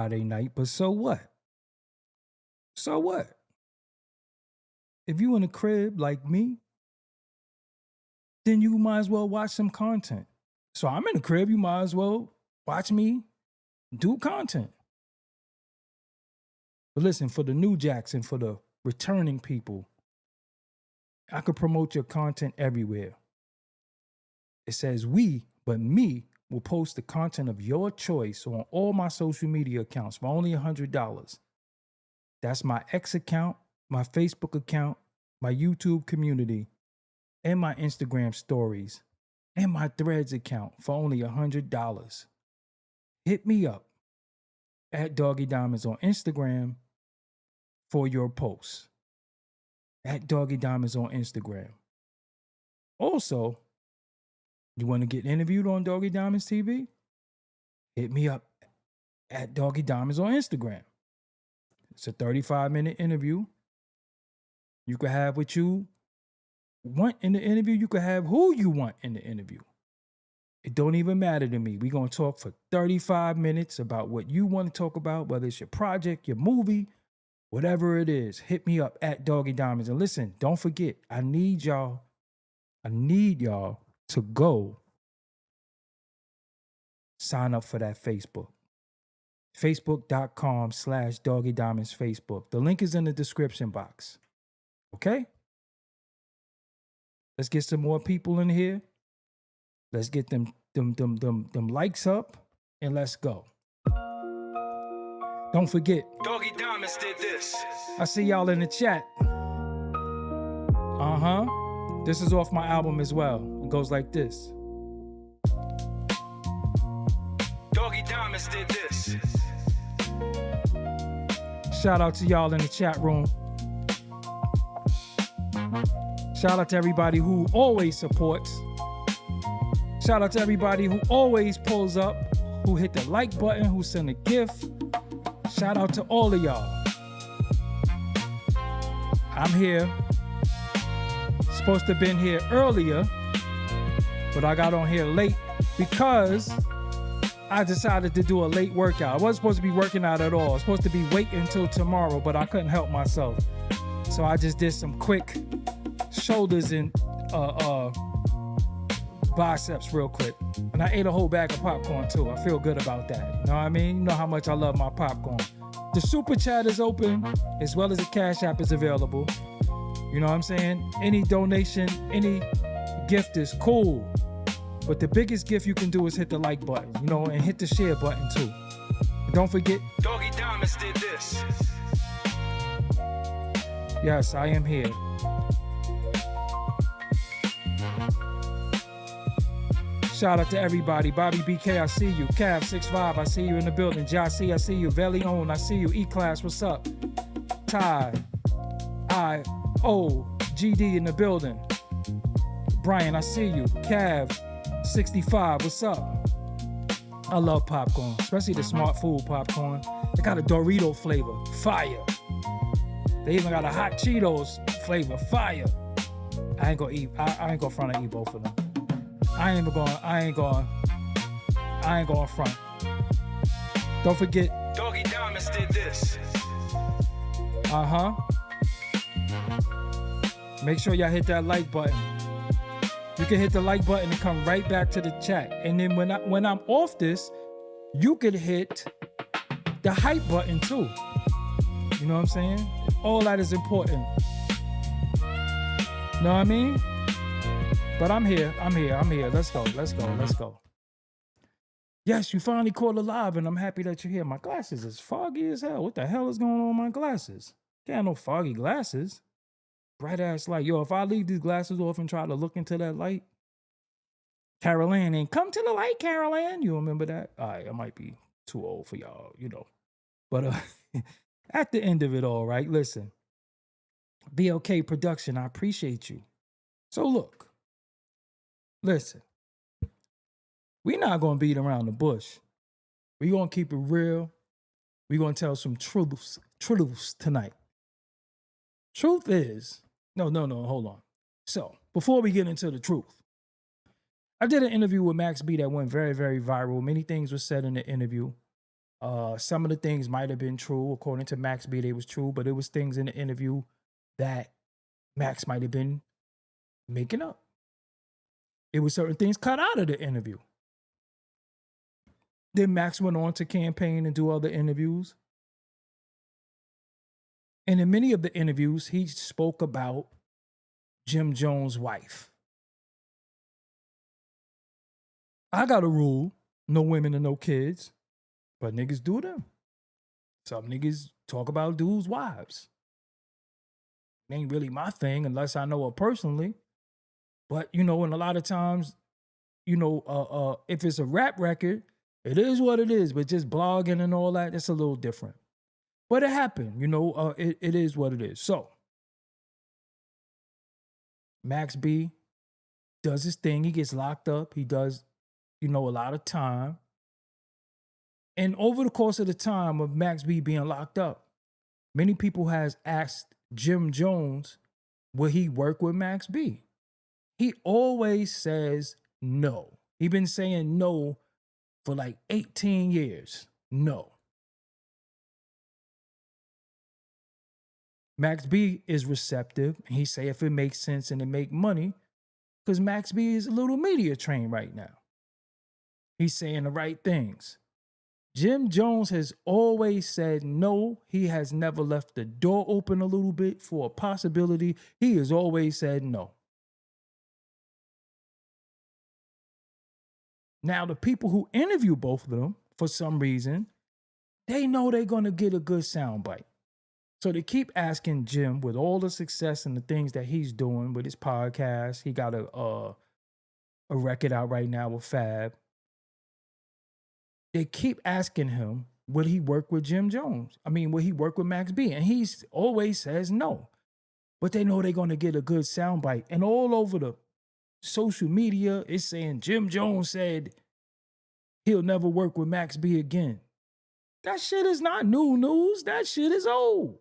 Friday night, but so what? So what? If you in a crib like me, then you might as well watch some content. So I'm in the crib, you might as well watch me do content. But listen, for the new jacks and for the returning people, I could promote your content everywhere. It says we, but me will post the content of your choice on all my social media accounts for only $100. That's my X account, my Facebook account, my YouTube community, and my Instagram stories, and my Threads account for only $100. Hit me up at Doggie Diamonds on Instagram for your posts. At Doggie Diamonds on Instagram. Also, you want to get interviewed on Doggie Diamonds TV? Hit me up at Doggie Diamonds on Instagram. It's a 35-minute interview. You can have what you want in the interview. You can have who you want in the interview. It don't even matter to me. We're going to talk for 35 minutes about what you want to talk about, whether it's your project, your movie, whatever it is. Hit me up at Doggie Diamonds. And listen, don't forget, I need y'all to go sign up for that Facebook. Facebook.com/Doggie Diamonds Facebook. The link is in the description box. Okay? Let's get some more people in here. Let's get them likes up and let's go. Don't forget, Doggie Diamonds did this. I see y'all in the chat. This is off my album as well. It goes like this. Doggie Diamonds did this. Shout out to y'all in the chat room. Shout out to everybody who always supports. Shout out to everybody who always pulls up, who hit the like button, who sent a gift. Shout out to all of y'all. I'm here. Supposed to have been here earlier, but I got on here late because I decided to do a late workout. I wasn't supposed to be working out at all. I was supposed to be waiting until tomorrow, but I couldn't help myself. So I just did some quick shoulders and biceps real quick. And I ate a whole bag of popcorn too. I feel good about that. You know what I mean? You know how much I love my popcorn. The super chat is open, as well as the Cash App is available. You know what I'm saying? Any donation, any gift is cool. But the biggest gift you can do is hit the like button, you know, and hit the share button too. And don't forget, Doggie Diamonds did this. Yes, I am here. Shout out to everybody. Bobby BK, I see you. Cav65, I see you in the building. Jossie, I see you. Veli On, I see you. E-Class, what's up? Ty, GD in the building. Brian, I see you. Cav65, what's up? I love popcorn, especially the smart food popcorn. They got a Dorito flavor, fire. They even got a hot Cheetos flavor, fire. I ain't gonna front and eat both of them. I ain't going front. Don't forget, Doggie Diamonds did this. Make sure y'all hit that like button. You can hit the like button and come right back to the chat. And then when I'm off this, you could hit the hype button too. You know what I'm saying? All that is important. Know what I mean? But I'm here. Let's go. Yes, you finally caught alive, and I'm happy that you're here. My glasses is foggy as hell. What the hell is going on with my glasses? Can't no foggy glasses. Bright ass light. Yo, if I leave these glasses off and try to look into that light, Carol Ann ain't come to the light, Carol Ann. You remember that? All right, I might be too old for y'all, you know. But at the end of it all, right, listen. BLK Production, I appreciate you. So look, listen. We're not going to beat around the bush. We're going to keep it real. We're going to tell some truths tonight. Truth is, no, hold on. So, before we get into the truth, I did an interview with Max B that went very, very viral. Many things were said in the interview. Some of the things might have been true. According to Max B, they was true, but it was things in the interview that Max might have been making up. It was certain things cut out of the interview. Then Max went on to campaign and do other interviews. And in many of the interviews, he spoke about Jim Jones' wife. I got a rule, no women and no kids, but niggas do them. Some niggas talk about dudes' wives. It ain't really my thing unless I know her personally. But, and a lot of times, if it's a rap record, it is what it is, but just blogging and all that, it's a little different. But it happened, it is what it is. So, Max B does his thing. He gets locked up. He does, a lot of time. And over the course of the time of Max B being locked up, many people has asked Jim Jones, will he work with Max B? He always says no. He been saying no for like 18 years. No. Max B is receptive. And he say if it makes sense and it make money, because Max B is a little media trained right now. He's saying the right things. Jim Jones has always said no. He has never left the door open a little bit for a possibility. He has always said no. Now, the people who interview both of them, for some reason, they know they're going to get a good soundbite. So they keep asking Jim, with all the success and the things that he's doing with his podcast, he got a record out right now with Fab. They keep asking him, would he work with Jim Jones? Would he work with Max B? And he always says no. But they know they're going to get a good soundbite. And all over the social media, it's saying Jim Jones said he'll never work with Max B again. That shit is not new news. That shit is old.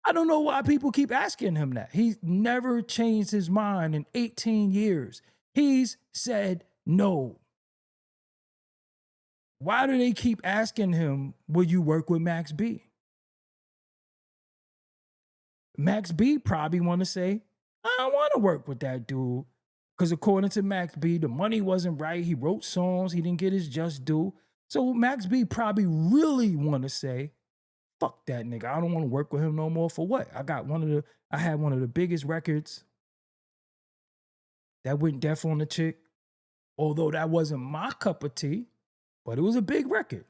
I don't know why people keep asking him that. He's never changed his mind in 18 years. He's said no. Why do they keep asking him, will you work with Max B? Max B probably want to say, I don't want to work with that dude. Because according to Max B, the money wasn't right. He wrote songs. He didn't get his just due. So Max B probably really want to say, fuck that nigga. I don't want to work with him no more. For what? I had one of the biggest records that went deaf on the chick. Although that wasn't my cup of tea, but it was a big record.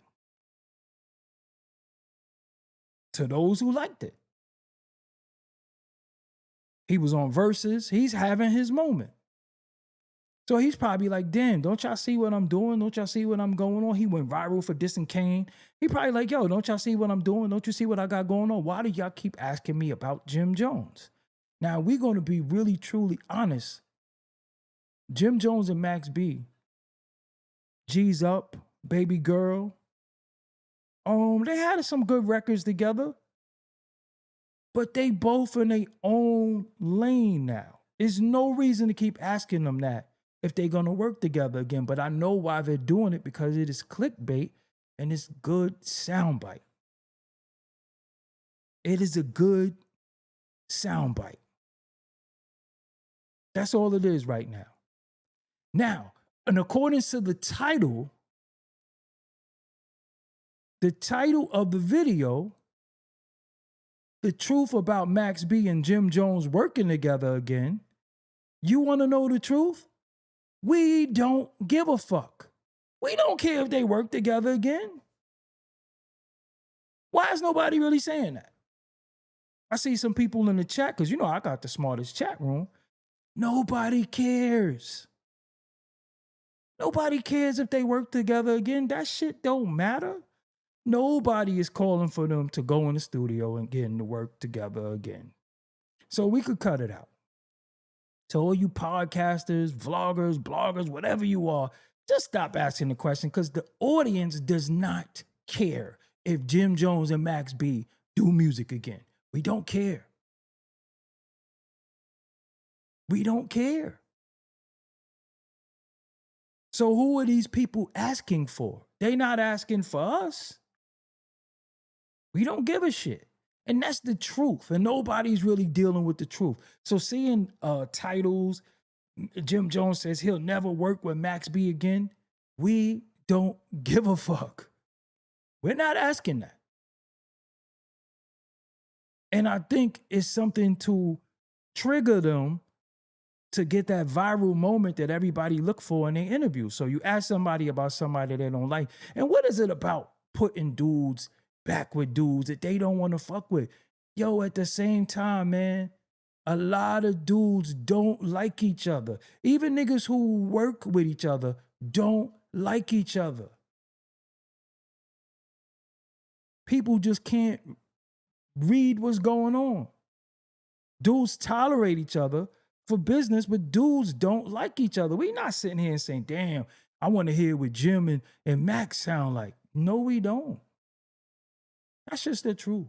To those who liked it. He was on Versus. He's having his moment. So he's probably like, damn, don't y'all see what I'm doing? Don't y'all see what I'm going on? He went viral for dissing Kane. He probably like, yo, don't y'all see what I'm doing? Don't you see what I got going on? Why do y'all keep asking me about Jim Jones? Now, we're going to be really, truly honest. Jim Jones and Max B, G's Up, Baby Girl, they had some good records together, but they both in their own lane now. There's no reason to keep asking them that if they're going to work together again. But I know why they're doing it, because it is clickbait and it's good soundbite. It is a good soundbite. That's all it is right now. Now, in accordance to the title of the video, the truth about Max B and Jim Jones working together again, you want to know the truth? We don't give a fuck. We don't care if they work together again. Why is nobody really saying that? I see some people in the chat, because I got the smartest chat room. Nobody cares. Nobody cares if they work together again. That shit don't matter. Nobody is calling for them to go in the studio and get to work together again. So we could cut it out. To all you podcasters, vloggers, bloggers, whatever you are, just stop asking the question, because the audience does not care if Jim Jones and Max B do music again. We don't care. We don't care. So who are these people asking for? They not asking for us. We don't give a shit. And that's the truth. And nobody's really dealing with the truth. So seeing titles, Jim Jones says he'll never work with Max B again. We don't give a fuck. We're not asking that. And I think it's something to trigger them to get that viral moment that everybody look for in their interview. So you ask somebody about somebody they don't like. And what is it about putting dudes back with dudes that they don't want to fuck with? Yo, at the same time, man, a lot of dudes don't like each other. Even niggas who work with each other don't like each other. People just can't read what's going on. Dudes tolerate each other for business, but dudes don't like each other. We not sitting here and saying, damn, I want to hear what Jim and Max sound like. No, we don't. That's just the truth.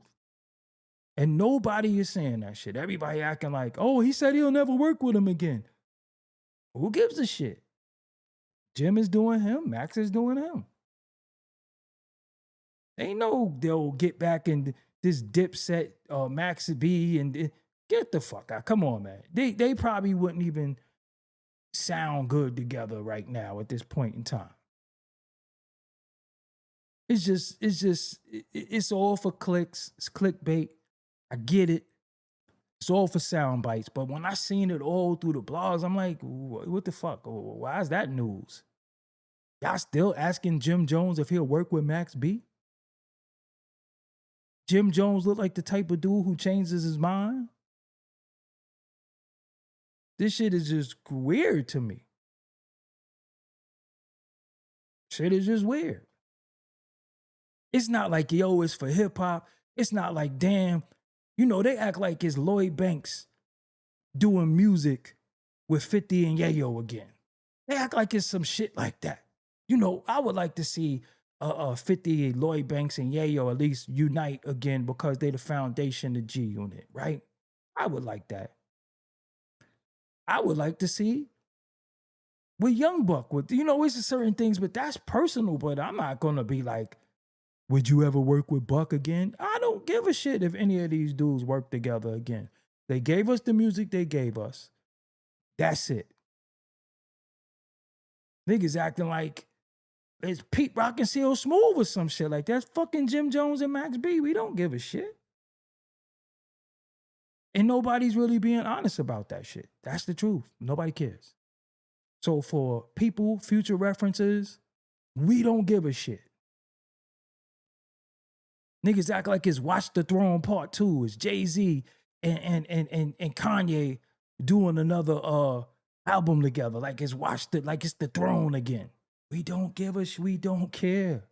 And nobody is saying that shit. Everybody acting like, oh, he said he'll never work with him again. Who gives a shit? Jim is doing him. Max is doing him. Ain't no they'll get back in this Dipset Max B and get the fuck out. Come on, man. They probably wouldn't even sound good together right now at this point in time. It's all for clicks. It's clickbait. I get it. It's all for sound bites. But when I seen it all through the blogs, I'm like, what the fuck? Why is that news? Y'all still asking Jim Jones if he'll work with Max B? Jim Jones look like the type of dude who changes his mind? This shit is just weird to me. Shit is just weird. It's not like, yo, it's for hip hop. It's not like, damn, you know, they act like it's Lloyd Banks doing music with 50 and Yayo again. They act like it's some shit like that. You know, I would like to see 50, Lloyd Banks and Yayo at least unite again because they the foundation of G Unit, right? I would like that. I would like to see with Young Buck, with, you know, it's certain things, but that's personal, but I'm not gonna be like, would you ever work with Buck again? I don't give a shit if any of these dudes work together again. They gave us the music they gave us. That's it. Niggas acting like it's Pete Rock and CL Smooth or some shit like that's fucking Jim Jones and Max B. We don't give a shit. And nobody's really being honest about that shit. That's the truth. Nobody cares. So for people, future references, we don't give a shit. Niggas act like it's Watch the Throne Part 2. It's Jay-Z and Kanye doing another album together. Like it's like it's the throne again. We don't give a shit. We don't care.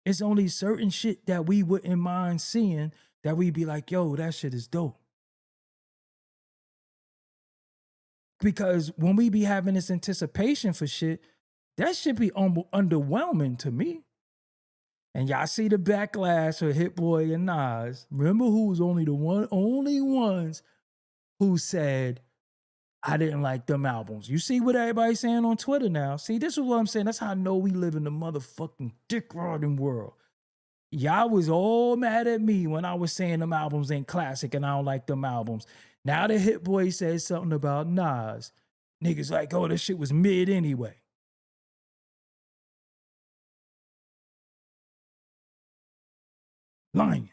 It's only certain shit that we wouldn't mind seeing that we'd be like, yo, that shit is dope. Because when we be having this anticipation for shit, that should be underwhelming to me. And y'all see the backlash of Hit Boy and Nas. Remember who was only ones who said, I didn't like them albums. You see what everybody's saying on Twitter now. See, this is what I'm saying. That's how I know we live in the motherfucking dick-riding world. Y'all was all mad at me when I was saying them albums ain't classic and I don't like them albums. Now the Hit Boy says something about Nas. Niggas like, oh, this shit was mid anyway. Lying.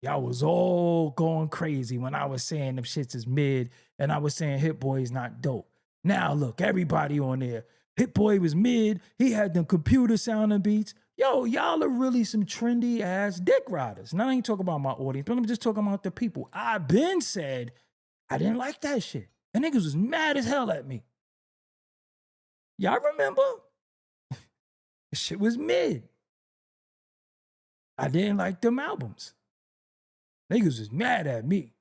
Y'all was all going crazy when I was saying them shits is mid and I was saying Hit Boy is not dope. Now look, everybody on there. Hit Boy was mid. He had them computer sounding beats. Yo, y'all are really some trendy ass dick riders. Now I ain't talking about my audience, but I'm just talking about the people. I been said I didn't like that shit. And niggas was mad as hell at me. Y'all remember? The shit was mid. I didn't like them albums. Niggas was mad at me.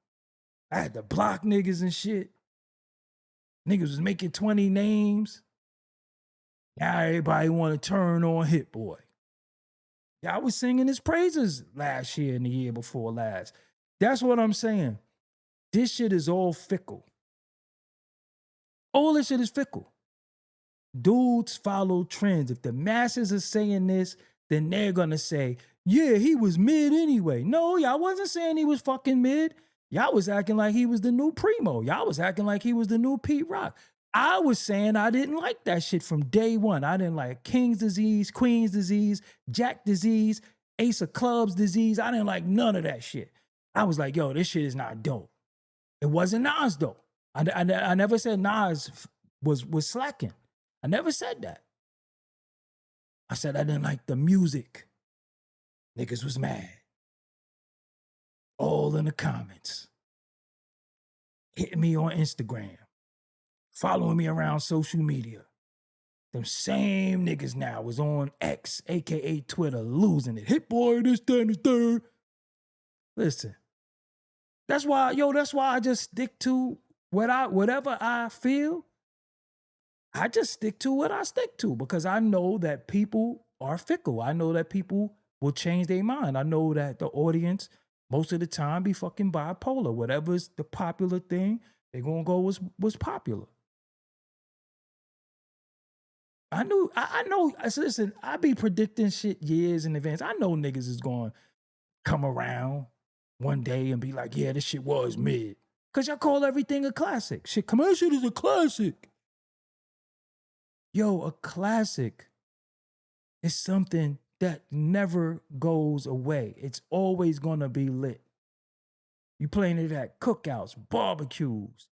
I had to block niggas and shit. Niggas was making 20 names. Now everybody want to turn on Hit Boy. Y'all was singing his praises last year and the year before last. That's what I'm saying. This shit is all fickle. All this shit is fickle. Dudes follow trends. If the masses are saying this, then they're gonna say, yeah, he was mid anyway. No, y'all wasn't saying he was fucking mid. Y'all was acting like he was the new Primo. Y'all was acting like he was the new Pete Rock. I was saying I didn't like that shit from day one. I didn't like King's disease, Queen's disease, Jack disease, Ace of Clubs disease. I didn't like none of that shit. I was like, yo, this shit is not dope. It wasn't Nas though. I never said Nas was slacking. I never said that. I said I didn't like the music. Niggas was mad. All in the comments. Hitting me on Instagram. Following me around social media. Them same niggas now was on X, aka Twitter, losing it. Hit boy, this, that, and the third. Listen. That's why I just stick to whatever I feel. I just stick to what I stick to because I know that people are fickle. I know that people will change their mind. I know that the audience most of the time be fucking bipolar. Whatever's the popular thing, they're gonna go was popular. I know, listen, I be predicting shit years in advance. I know niggas is gonna come around one day and be like, yeah, this shit was mid. Cause y'all call everything a classic. Shit, come on, shit is a classic. Yo, a classic is something that never goes away. It's always gonna be lit. You playing it at cookouts, barbecues.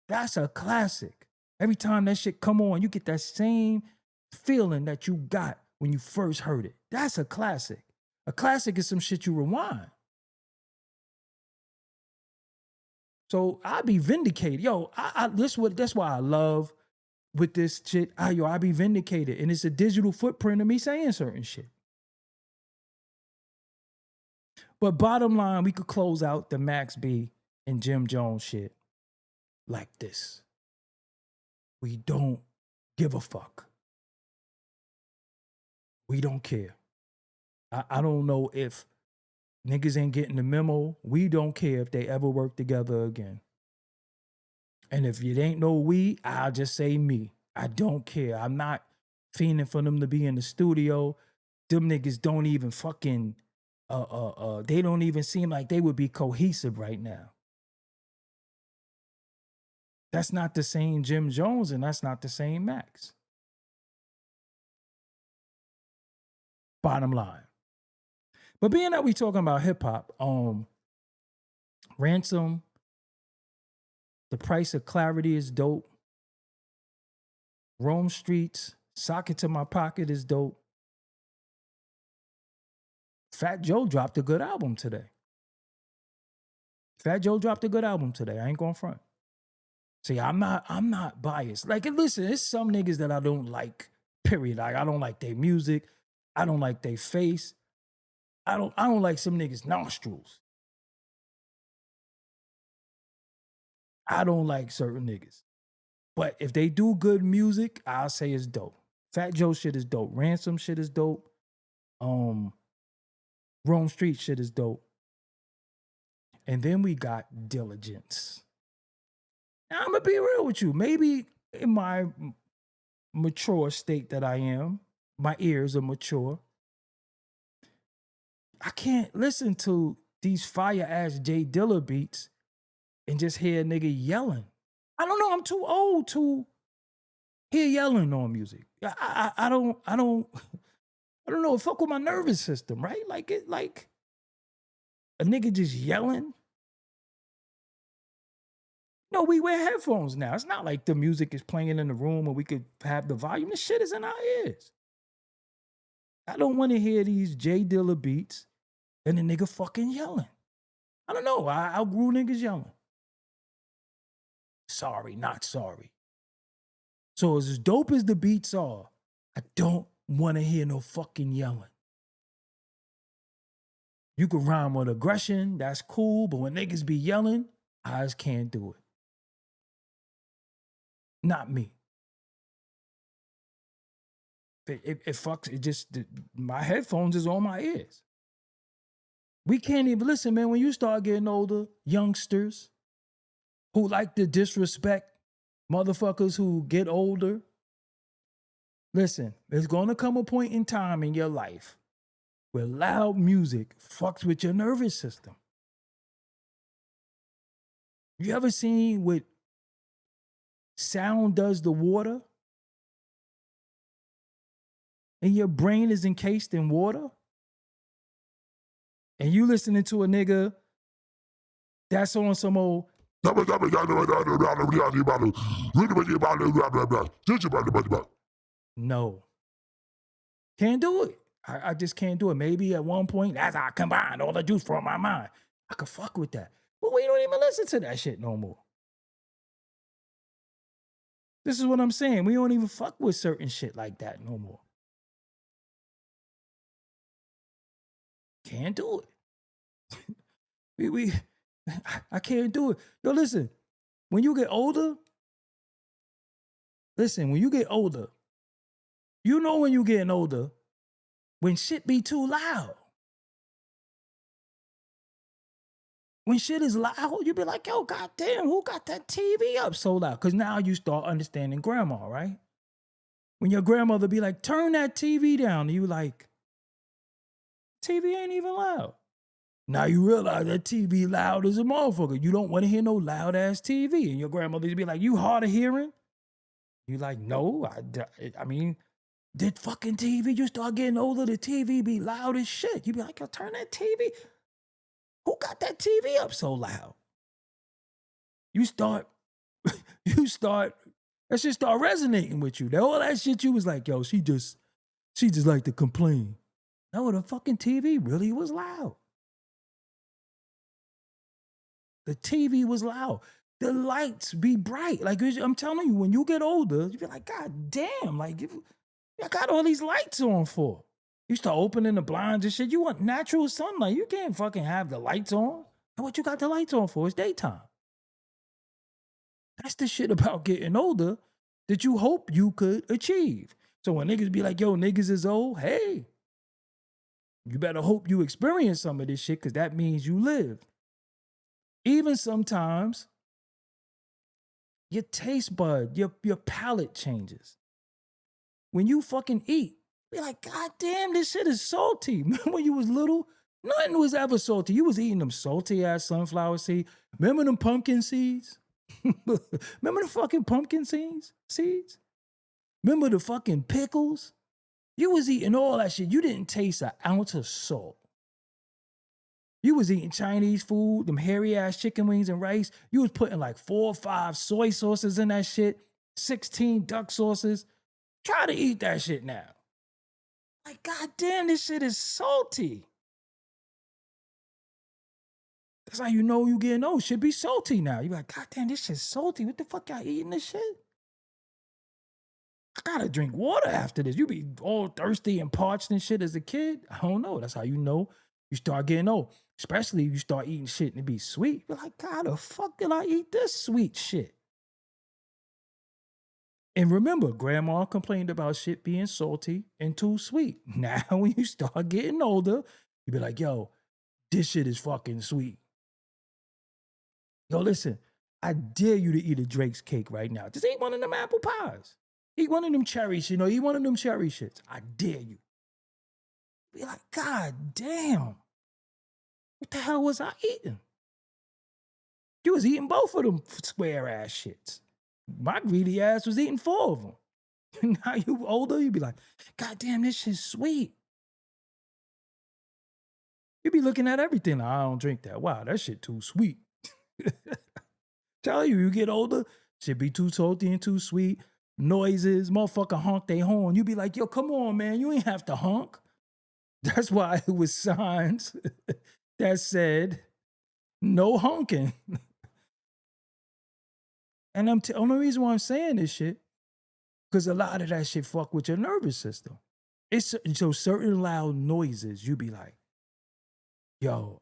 That's a classic. Every time that shit come on, you get that same feeling that you got when you first heard it. That's a classic. A classic is some shit you rewind. So I be vindicated. Yo, that's why I love with this shit. I be vindicated. And it's a digital footprint of me saying certain shit. But bottom line, we could close out the Max B and Jim Jones shit like this. We don't give a fuck. We don't care. I don't know if niggas ain't getting the memo. We don't care if they ever work together again. And if it ain't no we, I'll just say me. I don't care. I'm not fiending for them to be in the studio. Them niggas don't even fucking, they don't even seem like they would be cohesive right now. That's not the same Jim Jones and that's not the same Max. Bottom line. But being that we talking about hip hop, Ransom, The Price of Clarity is dope. Rome Streets, Sock It to My Pocket is dope. Fat Joe dropped a good album today. I ain't going front. See, I'm not biased. Like, listen, there's some niggas that I don't like, period. Like, I don't like their music. I don't like their face. I don't like some niggas' nostrils. I don't like certain niggas. But if they do good music, I'll say it's dope. Fat Joe shit is dope. Ransom shit is dope. Rome Street shit is dope. And then we got Diligence. Now, I'm gonna be real with you. Maybe in my mature state that I am, my ears are mature. I can't listen to these fire-ass J Dilla beats and just hear a nigga yelling. I don't know. I'm too old to hear yelling on music. I don't know. Fuck with my nervous system, right? Like a nigga just yelling. No, we wear headphones now. It's not like the music is playing in the room and we could have the volume. The shit is in our ears. I don't want to hear these J Dilla beats and the nigga fucking yelling. I don't know. I outgrew niggas yelling. Sorry, not sorry. So as dope as the beats are, I don't want to hear no fucking yelling. You can rhyme with aggression, that's cool, but when niggas be yelling, I just can't do it. Not me. It fucks, it just, my headphones is on my ears. We can't even, listen, man, when you start getting older, youngsters who like to disrespect motherfuckers who get older, Listen, there's gonna come a point in time in your life where loud music fucks with your nervous system. You ever seen what sound does to water? And your brain is encased in water? And you listening to a nigga that's on some old no. Can't do it. I just can't do it. Maybe at one point, as I combine all the juice from my mind, I could fuck with that. But we don't even listen to that shit no more. This is what I'm saying. We don't even fuck with certain shit like that no more. Can't do it. I can't do it. Yo, listen, when you get older, you know when you getting older, when shit be too loud. When shit is loud, you be like, yo, goddamn, who got that TV up so loud? Because now you start understanding grandma, right? When your grandmother be like, turn that TV down, and you like, TV ain't even loud. Now you realize that TV loud as a motherfucker. You don't want to hear no loud ass TV. And your grandmother be like, you hard of hearing? You like, no, I mean, did fucking TV, you start getting older, the TV be loud as shit. You be like, yo, turn that TV. Who got that TV up so loud? You start, that shit start resonating with you. All that shit you was like, yo, she just like to complain. No, the fucking TV really was loud. The TV was loud. The lights be bright. Like, I'm telling you, when you get older, you be like, God damn, like, I got all these lights on for. You start opening the blinds and shit. You want natural sunlight. You can't fucking have the lights on. And what you got the lights on for? It's daytime. That's the shit about getting older that you hope you could achieve. So when niggas be like, yo, niggas is old, hey, you better hope you experience some of this shit because that means you lived. Even sometimes, your taste bud, your palate changes. When you fucking eat, be like, God damn, this shit is salty. Remember when you was little? Nothing was ever salty. You was eating them salty ass sunflower seeds. Remember them pumpkin seeds? Remember the fucking pumpkin seeds? Remember the fucking pickles? You was eating all that shit. You didn't taste an ounce of salt. You was eating Chinese food, them hairy ass chicken wings and rice. You was putting like 4 or 5 soy sauces in that shit, 16 duck sauces. Try to eat that shit now. Like, God damn, this shit is salty. That's how you know you getting old. Shit be salty now. You be like, God damn, this shit's salty. What the fuck y'all eating this shit? I gotta drink water after this. You be all thirsty and parched and shit as a kid. I don't know. That's how you know you start getting old. Especially if you start eating shit and it be sweet. You're like, how the fuck did I eat this sweet shit? And remember, grandma complained about shit being salty and too sweet. Now, when you start getting older, you be like, yo, this shit is fucking sweet. Yo, listen, I dare you to eat a Drake's cake right now. Just eat one of them apple pies. Eat one of them cherries, eat one of them cherry shits. I dare you. Be like, God damn. What the hell was I eating? You was eating both of them square ass shits. My greedy ass was eating 4 of them. Now you older, you be like, God damn, this shit's sweet. You be looking at everything. I don't drink that. Wow, that shit too sweet. Tell you get older, shit be too salty and too sweet. Noises, motherfucker honk they horn. You be like, yo, come on, man. You ain't have to honk. That's why it was signs that said, no honking. And the only reason why I'm saying this shit, because a lot of that shit fuck with your nervous system. It's so certain loud noises, you be like, yo,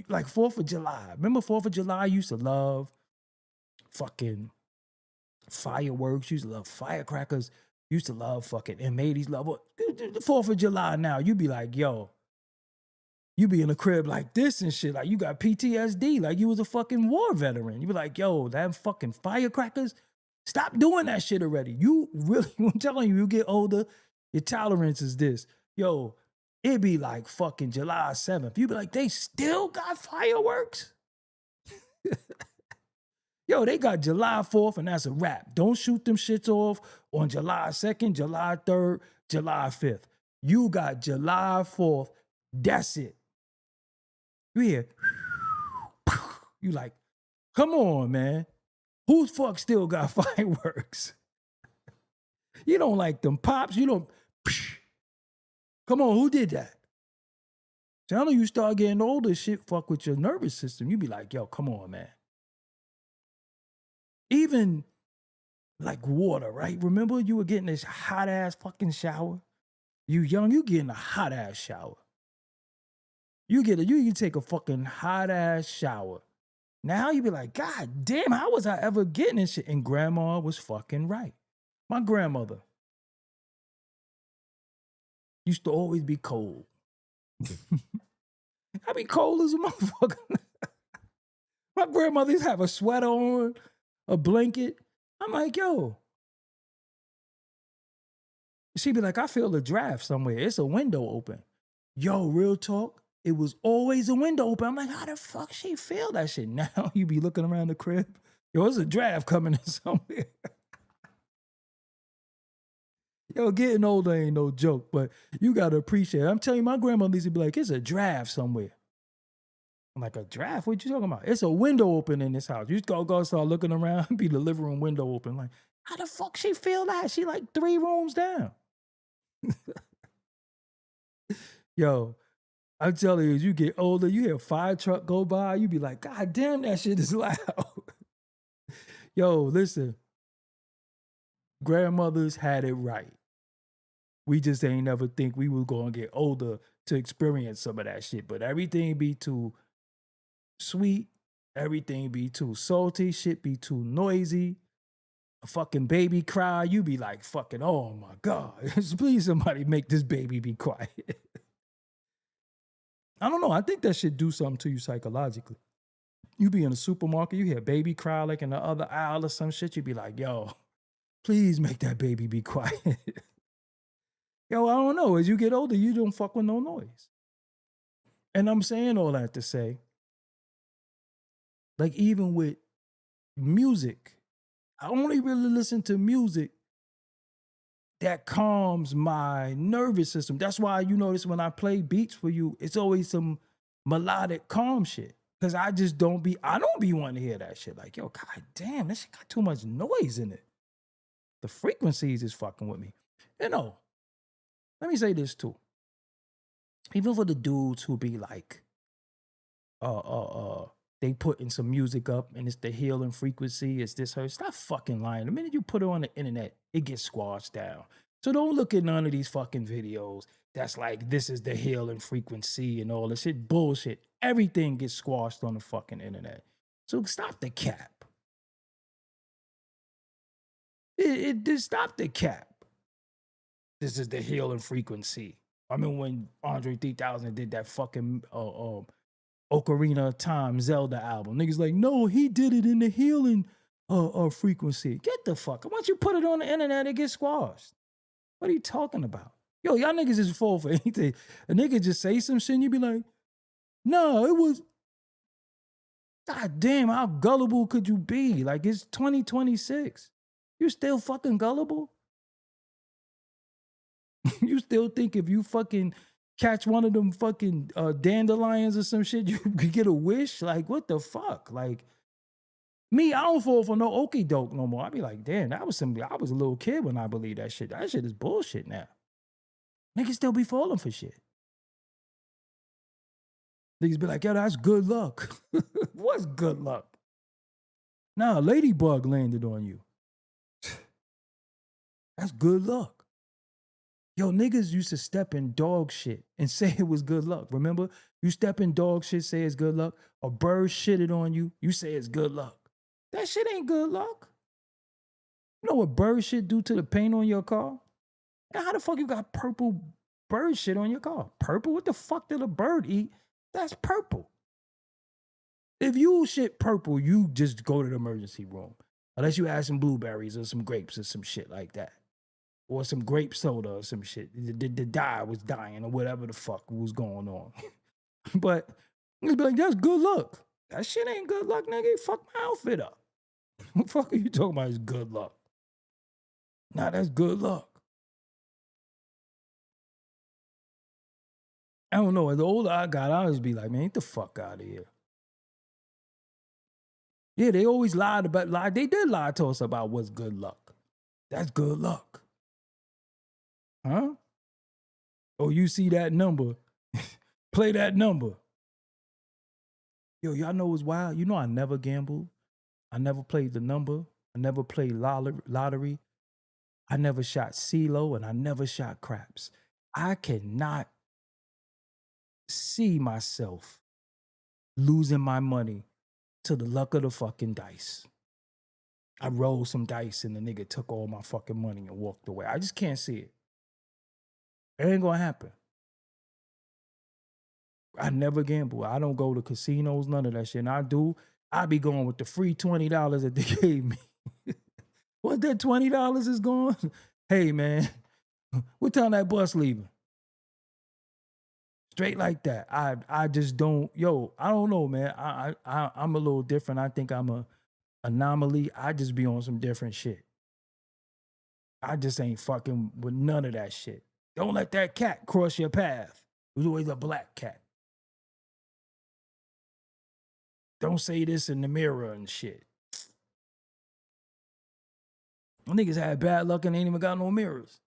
like 4th of July. Remember 4th of July? I used to love fucking fireworks. Used to love firecrackers. Used to love fucking M80s. Love the 4th of July now. You be like, yo, you be in a crib like this and shit. Like you got PTSD. Like you was a fucking war veteran. You be like, yo, that fucking firecrackers. Stop doing that shit already. You really, I'm telling you, you get older, your tolerance is this. Yo, it be like fucking July 7th. You be like, they still got fireworks? Yo, they got July 4th and that's a wrap. Don't shoot them shits off on July 2nd, July 3rd, July 5th. You got July 4th. That's it. You hear, you like, come on, man. Who the fuck still got fireworks? You don't like them pops. You don't. Come on, who did that? So I know you start getting older, shit fuck with your nervous system. You be like, yo, come on, man. Even like water, right? Remember you were getting this hot ass fucking shower? You young, you getting a hot ass shower. You take a fucking hot ass shower. Now you be like, God damn, how was I ever getting this shit? And grandma was fucking right. My grandmother used to always be cold. I be cold as a motherfucker. My grandmother used to have a sweater on, a blanket. I'm like, yo. She'd be like, I feel the draft somewhere. It's a window open. Yo, real talk. It was always a window open. I'm like, how the fuck she feel that shit? Now you be looking around the crib. Yo, there's a draft coming in somewhere. Yo, getting older ain't no joke, but you got to appreciate it. I'm telling you, my grandmother used to be like, it's a draft somewhere. I'm like, a draft? What you talking about? It's a window open in this house. You just go start looking around, be the living room window open. Like, how the fuck she feel that? She like 3 rooms down. Yo, I'm telling you, as you get older, you hear a fire truck go by, you be like, God damn, that shit is loud. Yo, listen. Grandmothers had it right. We just ain't never think we were going to get older to experience some of that shit. But everything be too sweet. Everything be too salty. Shit be too noisy. A fucking baby cry. You be like, fucking, oh my God. Please somebody make this baby be quiet. I don't know. I think that should do something to you psychologically. You be in a supermarket, you hear a baby cry like in the other aisle or some shit. You be like, yo, please make that baby be quiet. Yo, I don't know. As you get older, you don't fuck with no noise. And I'm saying all that to say, like even with music, I only really listen to music that calms my nervous system. That's why you notice when I play beats for you, it's always some melodic calm shit. Cause I don't be wanting to hear that shit. Like, yo, God damn, that shit got too much noise in it. The frequencies is fucking with me. You know, let me say this too. Even for the dudes who be like, they putting some music up and it's the healing frequency, it's this, her. Stop fucking lying. The minute you put it on the internet, it gets squashed down. So don't look at none of these fucking videos that's like, this is the healing frequency and all this shit. Bullshit. Everything gets squashed on the fucking internet. So stop the cap. Just stop the cap. This is the healing frequency. I mean, when Andre 3000 did that fucking Ocarina of Time Zelda album, niggas like, no, he did it in the healing frequency. Get the fuck. Once you put it on the internet, it gets squashed. What are you talking about? Yo, y'all niggas just fall for anything. A nigga just say some shit and you be like, no, it was. God damn, how gullible could you be? Like, it's 2026. You still fucking gullible? You still think if you fucking catch one of them fucking dandelions or some shit, you could get a wish? Like, what the fuck? Like, me, I don't fall for no okie doke no more. I be like, damn, I was a little kid when I believed that shit. That shit is bullshit now. Niggas still be falling for shit. Niggas be like, yo, that's good luck. What's good luck? Nah, a ladybug landed on you. That's good luck. Yo, niggas used to step in dog shit and say it was good luck. Remember? You step in dog shit, say it's good luck. A bird shitted on you, you say it's good luck. That shit ain't good luck. You know what bird shit do to the paint on your car? And how the fuck you got purple bird shit on your car? Purple? What the fuck did a bird eat? That's purple. If you shit purple, you just go to the emergency room. Unless you add some blueberries or some grapes or some shit like that. Or some grape soda or some shit. The dye was dying or whatever the fuck was going on. But you'd be like, that's good luck. That shit ain't good luck, nigga. Fuck my outfit up. What the fuck are you talking about is good luck? Nah, that's good luck. I don't know. As the older I got, I always be like, man, get the fuck out of here. Yeah, they always lied. They did lie to us about what's good luck. That's good luck. Huh? Oh, you see that number. Play that number. Yo, y'all know what's wild? You know I never gambled. I never played the number. I never played lottery. I never shot CeeLo, and I never shot craps. I cannot see myself losing my money to the luck of the fucking dice. I rolled some dice and the nigga took all my fucking money and walked away. I just can't see it. It ain't gonna happen. I never gamble. I don't go to casinos, none of that shit. And I be going with the free $20 that they gave me. What, that $20 is gone? Hey, man, what time that bus leaving? Straight like that. I just don't, I don't know, man. I'm a little different. I think I'm a anomaly. I just be on some different shit. I just ain't fucking with none of that shit. Don't let that cat cross your path. It was always a black cat. Don't say this in the mirror and shit. Niggas had bad luck and ain't even got no mirrors.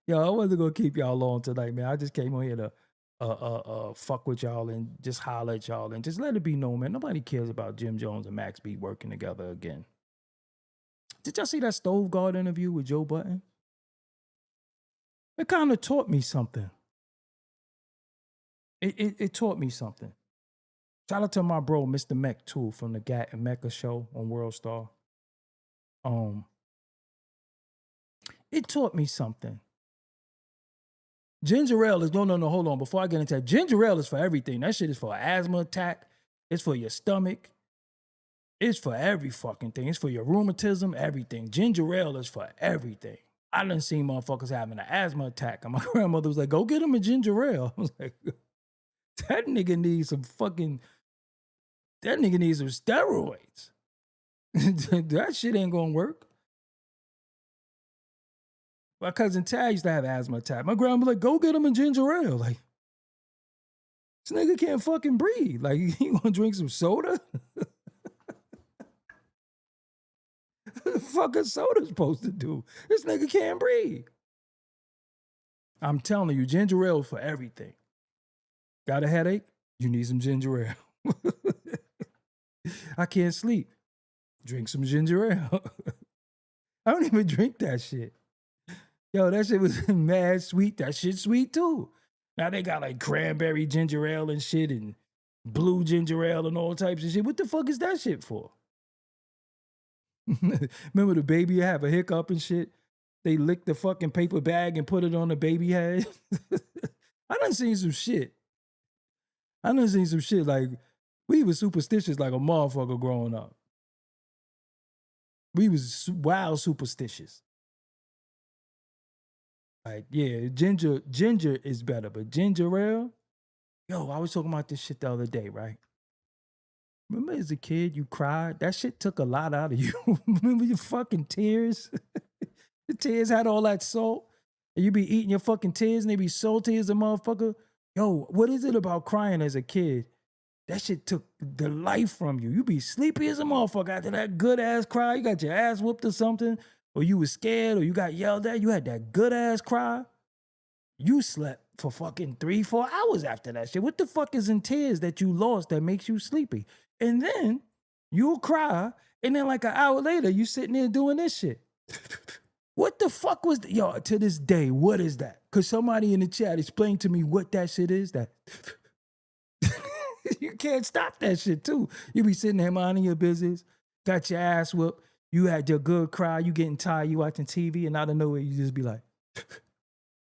Yo, I wasn't gonna keep y'all long tonight, man. I just came on here to fuck with y'all and just holler at y'all and just let it be known, man. Nobody cares about Jim Jones and Max B working together again. Did y'all see that Stove Guard interview with Joe Budden? It kind of taught me something. It taught me something. Shout out to my bro, Mr. Mech, too, from the Gat and Mecca show on World Star. It taught me something. Ginger ale is, no, hold on. Before I get into that, ginger ale is for everything. That shit is for an asthma attack. It's for your stomach. It's for every fucking thing. It's for your rheumatism, everything. Ginger ale is for everything. I done seen motherfuckers having an asthma attack. And my grandmother was like, go get him a ginger ale. I was like, that nigga needs some steroids. That shit ain't gonna work. My cousin Tad used to have asthma attack. My grandma was like, go get him a ginger ale. Like, this nigga can't fucking breathe. Like, he gonna drink some soda? What the fuck is soda supposed to do? This nigga can't breathe. I'm telling you, ginger ale for everything. Got a headache? You need some ginger ale. I can't sleep. Drink some ginger ale. I don't even drink that shit. Yo, that shit was mad sweet. That shit's sweet too. Now they got like cranberry ginger ale and shit and blue ginger ale and all types of shit. What the fuck is that shit for? Remember the baby have a hiccup and shit? They lick the fucking paper bag and put it on the baby head. I done seen some shit. Like, we was superstitious like a motherfucker growing up. We was wild superstitious. Like, yeah, ginger is better, but ginger ale? Yo, I was talking about this shit the other day, right? Remember as a kid, you cried? That shit took a lot out of you. Remember your fucking tears? The tears had all that salt. And you be eating your fucking tears and they be salty as a motherfucker. Yo, what is it about crying as a kid? That shit took the life from you. You be sleepy as a motherfucker after that good ass cry. You got your ass whooped or something. Or you was scared or you got yelled at. You had that good ass cry. You slept for fucking 3-4 hours after that shit. What the fuck is in tears that you lost that makes you sleepy? And then you'll cry, and then like an hour later, you sitting there doing this shit. What the fuck was that? Yo, to this day, what is that? Because somebody in the chat explained to me what that shit is. That you can't stop that shit too. You be sitting there minding your business, got your ass whooped, you had your good cry, you getting tired, you watching TV, and out of nowhere, you just be like,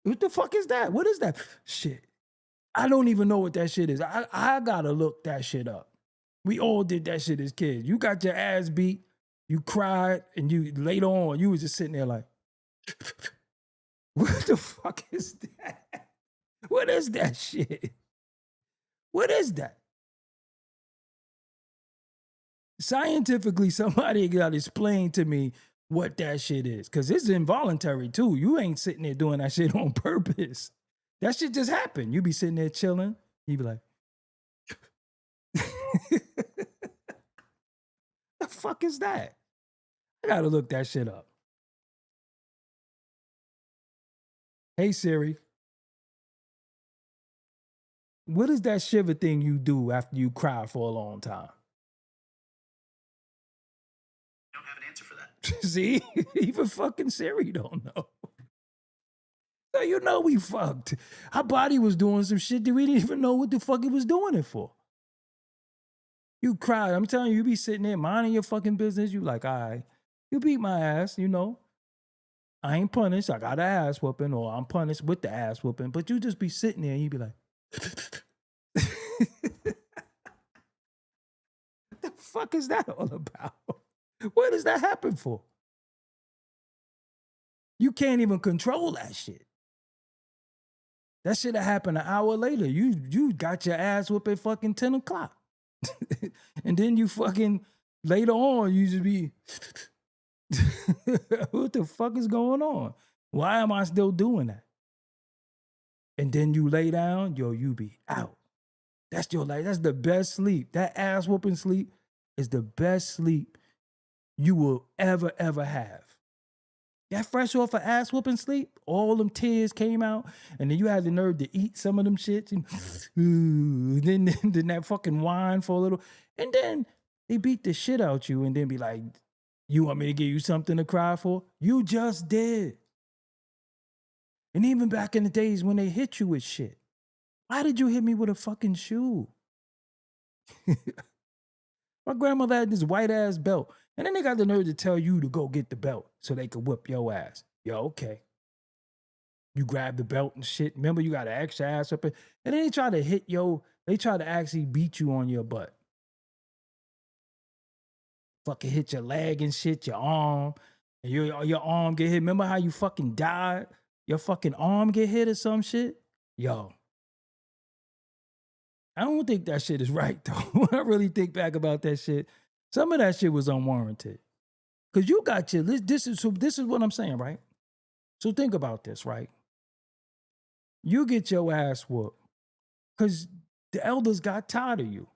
what the fuck is that? What is that shit? I don't even know what that shit is. I gotta look that shit up. We all did that shit as kids. You got your ass beat, you cried, and you later on, you was just sitting there like, what the fuck is that? What is that shit? What is that? Scientifically, somebody got to explain to me what that shit is. Because it's involuntary too. You ain't sitting there doing that shit on purpose. That shit just happened. You be sitting there chilling. You be like, the fuck is that? I gotta look that shit up. Hey Siri, what is that shiver thing you do after you cry for a long time? I don't have an answer for that. See, even fucking Siri don't know. So you know we fucked. Our body was doing some shit that we didn't even know what the fuck it was doing it for. You cried. I'm telling you, you be sitting there minding your fucking business. You like, all right, you beat my ass, you know. I ain't punished. I got an ass whooping, or I'm punished with the ass whooping. But you just be sitting there and you be like, what the fuck is that all about? What does that happen for? You can't even control that shit. That shit happened an hour later. You got your ass whooped at fucking 10 o'clock. And then you fucking, later on, you just be, what the fuck is going on? Why am I still doing that? And then you lay down, yo, you be out. That's your life. That's the best sleep. That ass whooping sleep is the best sleep you will ever have. That fresh off of ass whooping sleep, all them tears came out, and then you had the nerve to eat some of them shits, and then that fucking wine for a little, and then they beat the shit out you, and then be like, you want me to give you something to cry for? You just did. And even back in the days when they hit you with shit, why did you hit me with a fucking shoe? My grandmother had this white ass belt. And then they got the nerve to tell you to go get the belt so they could whip your ass. Yo, okay. You grab the belt and shit. Remember, you got an extra ass up. And then they try to they try to actually beat you on your butt. Fucking hit your leg and shit, your arm. And your arm get hit. Remember how you fucking died? Your fucking arm get hit or some shit? Yo. I don't think that shit is right, though. When I really think back about that shit, some of that shit was unwarranted. Because you got your, this is what I'm saying, right? So think about this, right? You get your ass whooped because the elders got tired of you.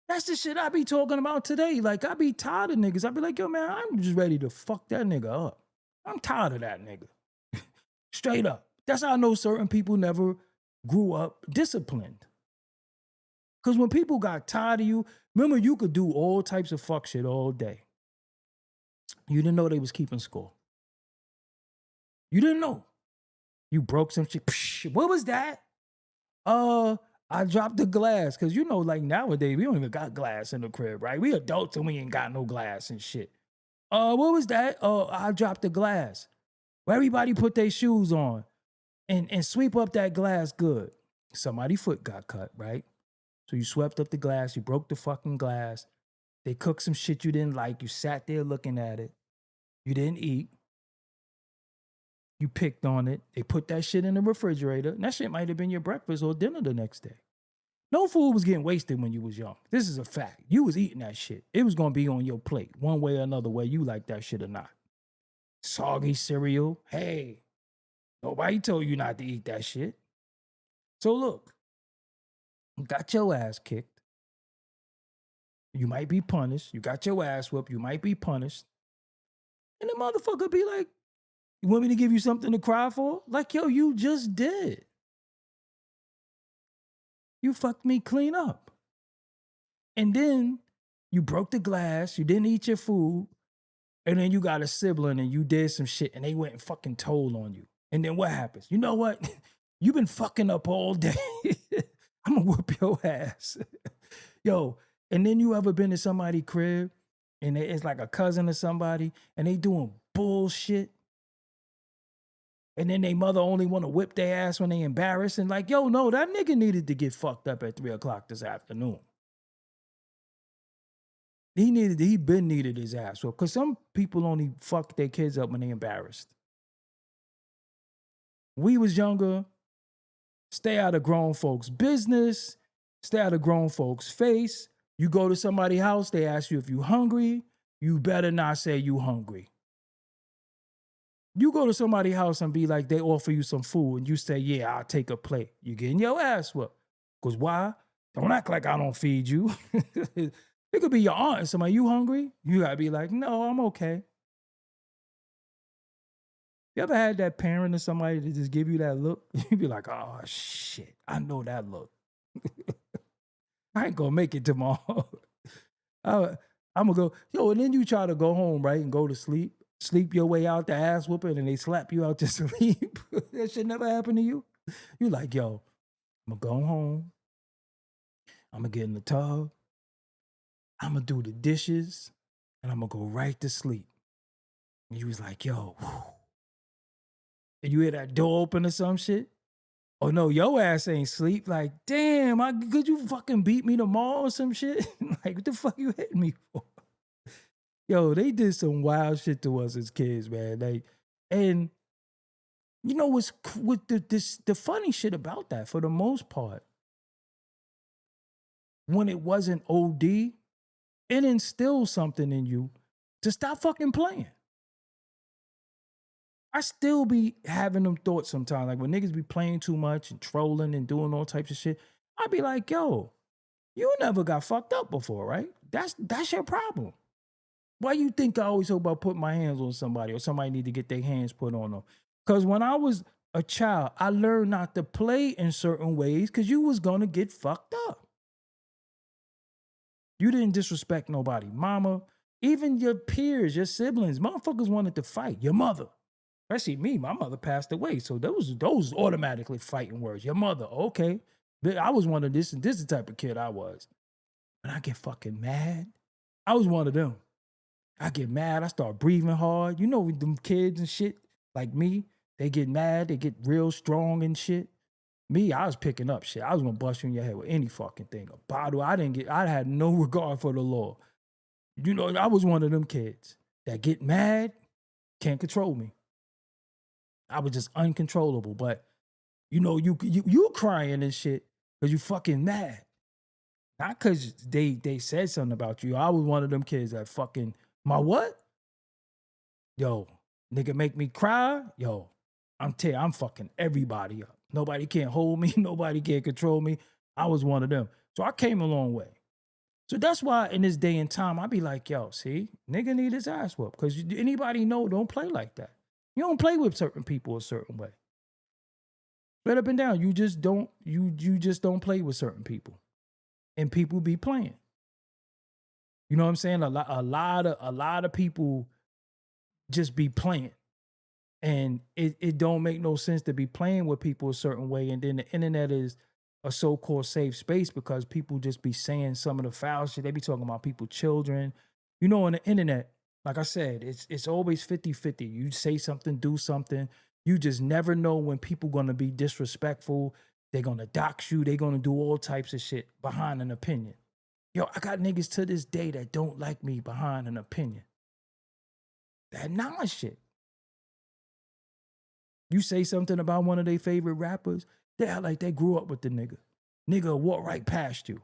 That's the shit I be talking about today. Like, I be tired of niggas. I be like, yo, man, I'm just ready to fuck that nigga up. I'm tired of that nigga. Straight up. That's how I know certain people never grew up disciplined. Because when people got tired of you, remember, you could do all types of fuck shit all day. You didn't know they was keeping score. You didn't know. You broke some shit. Psh, what was that? I dropped the glass. Because you know, like nowadays, we don't even got glass in the crib, right? We adults and we ain't got no glass and shit. What was that? I dropped the glass. Well, everybody put their shoes on and sweep up that glass good. Somebody's foot got cut, right? So you swept up the glass, you broke the fucking glass. They cooked some shit you didn't like. You sat there looking at it. You didn't eat. You picked on it. They put that shit in the refrigerator. And that shit might have been your breakfast or dinner the next day. No food was getting wasted when you was young. This is a fact. You was eating that shit. It was going to be on your plate one way or another, whether you like that shit or not. Soggy cereal. Hey, nobody told you not to eat that shit. So look. You got your ass kicked. You might be punished. You got your ass whooped. You might be punished. And the motherfucker be like, you want me to give you something to cry for? Like, yo, you just did. You fucked me clean up. And then you broke the glass. You didn't eat your food. And then you got a sibling and you did some shit and they went and fucking told on you. And then what happens? You know what? You've been fucking up all day. I'm gonna whoop your ass. Yo, and then you ever been to somebody's crib and it's like a cousin or somebody and they doing bullshit? And then they mother only want to whip their ass when they embarrassed and like, yo, no, that nigga needed to get fucked up at 3 o'clock this afternoon. He been needed his ass. So, cause some people only fuck their kids up when they embarrassed. We was younger. Stay out of grown folks' business. Stay out of grown folks' face. You go to somebody's house, they ask you if you hungry. You better not say you hungry. You go to somebody's house and be like, they offer you some food and you say, yeah, I'll take a plate. You getting your ass whooped. Because why? Don't act like I don't feed you. It could be your aunt and somebody, you hungry? You gotta be like, no, I'm okay. You ever had that parent or somebody to just give you that look? You be like, oh shit, I know that look. I ain't gonna make it tomorrow. I'm gonna go, yo, and then you try to go home, right, and go to sleep. Sleep your way out the ass whooping and they slap you out to sleep. That shit never happened to you. You like, yo, I'm gonna go home. I'm gonna get in the tub. I'm gonna do the dishes and I'm gonna go right to sleep. And you was like, yo, whew. And you hear that door open or some shit. Oh no, your ass ain't sleep. Like, damn, could you fucking beat me tomorrow or some shit? Like, what the fuck you hitting me for? Yo, they did some wild shit to us as kids, man. Like, and you know what's with the funny shit about that, for the most part, when it wasn't OD, it instilled something in you to stop fucking playing. I still be having them thoughts sometimes. Like when niggas be playing too much and trolling and doing all types of shit, I be like, yo, you never got fucked up before, right? That's your problem. Why you think I always talk about putting my hands on somebody or somebody need to get their hands put on them? Because when I was a child, I learned not to play in certain ways because you was going to get fucked up. You didn't disrespect nobody. Mama, even your peers, your siblings, motherfuckers wanted to fight. Your mother. Especially me, my mother passed away. So those automatically fighting words. Your mother, okay. I was one of this is the type of kid I was. When I get fucking mad, I was one of them. I get mad, I start breathing hard. You know, them kids and shit like me, they get mad, they get real strong and shit. Me, I was picking up shit. I was gonna bust you in your head with any fucking thing. A bottle, I had no regard for the law. You know, I was one of them kids that get mad, can't control me. I was just uncontrollable. But you know, you crying and shit because you fucking mad. Not because they said something about you. I was one of them kids that fucking, my what? Yo, nigga make me cry? Yo, I'm fucking everybody up. Nobody can't hold me. Nobody can't control me. I was one of them. So I came a long way. So that's why in this day and time, I be like, yo, see, nigga need his ass whooped. Because anybody know, don't play like that. You don't play with certain people a certain way. Straight up and down, you just don't play with certain people. And people be playing. You know what I'm saying? A lot of people just be playing. And it don't make no sense to be playing with people a certain way. And then the internet is a so-called safe space because people just be saying some of the foul shit. They be talking about people, children. You know, on the internet, like I said, it's always 50-50. You say something, do something. You just never know when people gonna be disrespectful. They're gonna dox you. They're gonna do all types of shit behind an opinion. Yo, I got niggas to this day that don't like me behind an opinion. That non shit. You say something about one of their favorite rappers, they act like they grew up with the nigga. Nigga will walk right past you.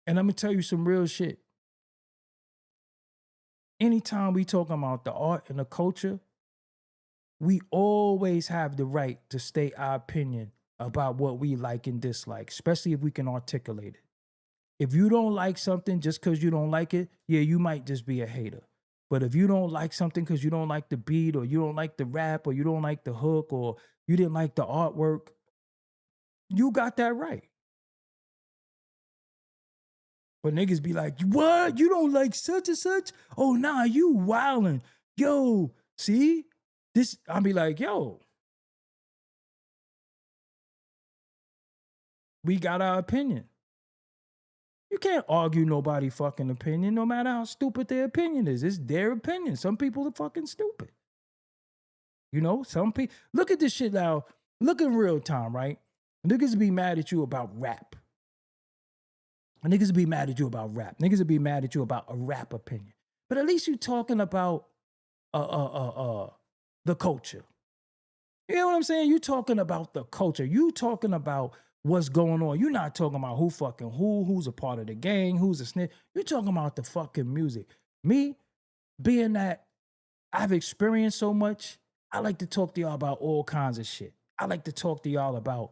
And I'm gonna tell you some real shit. Anytime we talking about the art and the culture, we always have the right to state our opinion about what we like and dislike, especially if we can articulate it. If you don't like something just because you don't like it, yeah, you might just be a hater. But if you don't like something because you don't like the beat or you don't like the rap or you don't like the hook or you didn't like the artwork, you got that right. But niggas be like, what? You don't like such and such? Oh, nah, you wildin'. Yo, see? This, I'll be like, yo. We got our opinion. You can't argue nobody's fucking opinion, no matter how stupid their opinion is. It's their opinion. Some people are fucking stupid. You know, some people, look at this shit now. Look in real time, right? Niggas be mad at you about rap. Niggas would be mad at you about rap. Niggas would be mad at you about a rap opinion. But at least you talking about the culture. You know what I'm saying? You talking about the culture. You talking about what's going on. You're not talking about who fucking who's a part of the gang, who's a snitch. You're talking about the fucking music. Me, being that I've experienced so much, I like to talk to y'all about all kinds of shit. I like to talk to y'all about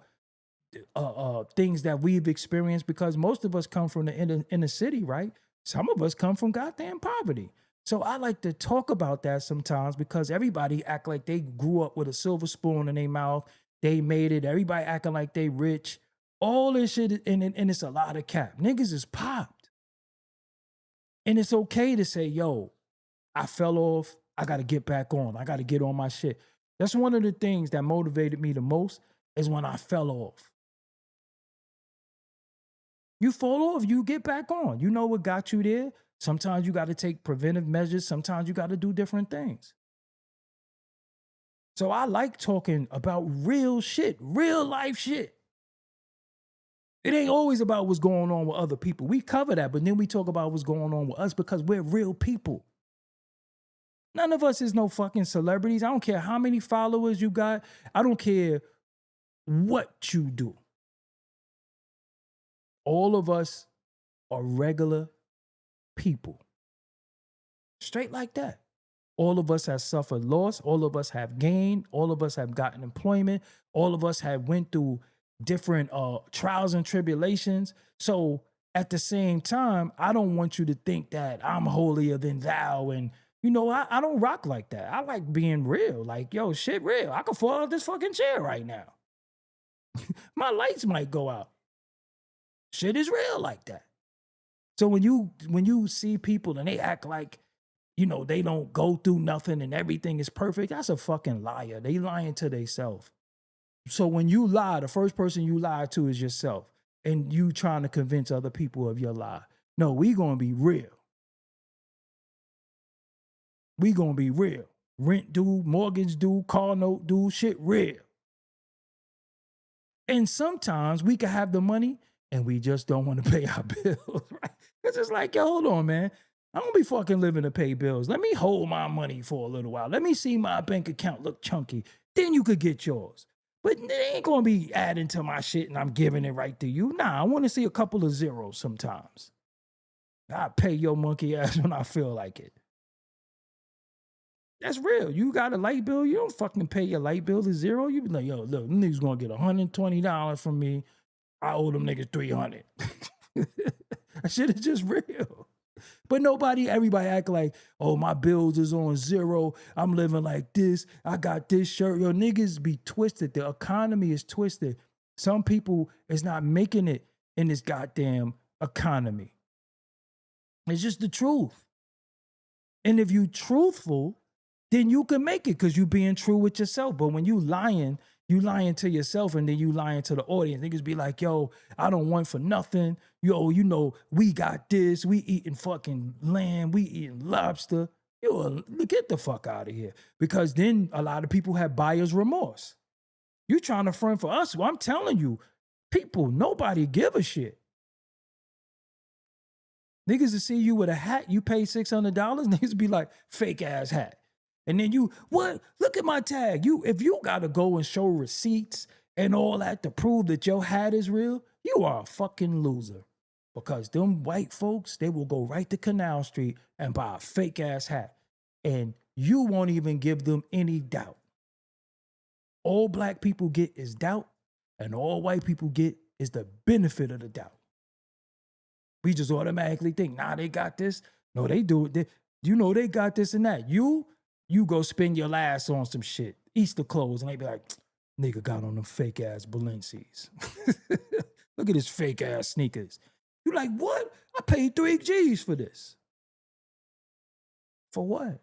things that we've experienced because most of us come from the inner city, right? Some of us come from goddamn poverty. So I like to talk about that sometimes because everybody act like they grew up with a silver spoon in their mouth. They made it. Everybody acting like they rich. All this shit, and it's a lot of cap. Niggas is popped. And it's okay to say, yo, I fell off. I got to get back on. I got to get on my shit. That's one of the things that motivated me the most is when I fell off. You fall off, you get back on. You know what got you there? Sometimes you got to take preventive measures. Sometimes you got to do different things. So I like talking about real shit, real life shit. It ain't always about what's going on with other people. We cover that, but then we talk about what's going on with us because we're real people. None of us is no fucking celebrities. I don't care how many followers you got. I don't care what you do. All of us are regular people. Straight like that. All of us have suffered loss. All of us have gained. All of us have gotten employment. All of us have went through different trials and tribulations. So at the same time, I don't want you to think that I'm holier than thou. And, you know, I don't rock like that. I like being real. Like, yo, shit real. I could fall out this fucking chair right now. My lights might go out. Shit is real like that. So when you see people and they act like, you know, they don't go through nothing and everything is perfect, that's a fucking liar. They lying to themselves. So when you lie, the first person you lie to is yourself. And you trying to convince other people of your lie. No, we gonna be real. We gonna be real. Rent due, mortgage due, car note due, shit real. And sometimes we can have the money and we just don't want to pay our bills, right? Because it's like, yo, hold on, man. I don't be fucking living to pay bills. Let me hold my money for a little while. Let me see my bank account look chunky. Then you could get yours. But they ain't going to be adding to my shit and I'm giving it right to you. Nah, I want to see a couple of zeros sometimes. I pay your monkey ass when I feel like it. That's real. You got a light bill, you don't fucking pay your light bill to zero. You be like, yo, look, them niggas going to get $120 from me. I owe them niggas $300. That shit is just real. But everybody act like, oh, my bills is on zero. I'm living like this. I got this shirt. Yo, niggas be twisted. The economy is twisted. Some people is not making it in this goddamn economy. It's just the truth. And if you truthful, then you can make it because you being true with yourself. But when you lying to yourself and then you lying to the audience. Niggas be like, yo, I don't want for nothing. Yo, you know, we got this. We eating fucking lamb. We eating lobster. Yo, get the fuck out of here. Because then a lot of people have buyer's remorse. You trying to front for us. Well, I'm telling you, people, nobody give a shit. Niggas to see you with a hat, you pay $600. Niggas be like, fake ass hat. And then you, what? Look at my tag. If you got to go and show receipts and all that to prove that your hat is real, you are a fucking loser. Because them white folks, they will go right to Canal Street and buy a fake ass hat. And you won't even give them any doubt. All black people get is doubt, and all white people get is the benefit of the doubt. We just automatically think, nah, they got this. No, they do it. They got this and that. You go spend your last on some shit, Easter clothes, and they be like, nigga got on them fake ass Balenci's. Look at his fake ass sneakers. You like, what? I paid 3 G's for this. For what?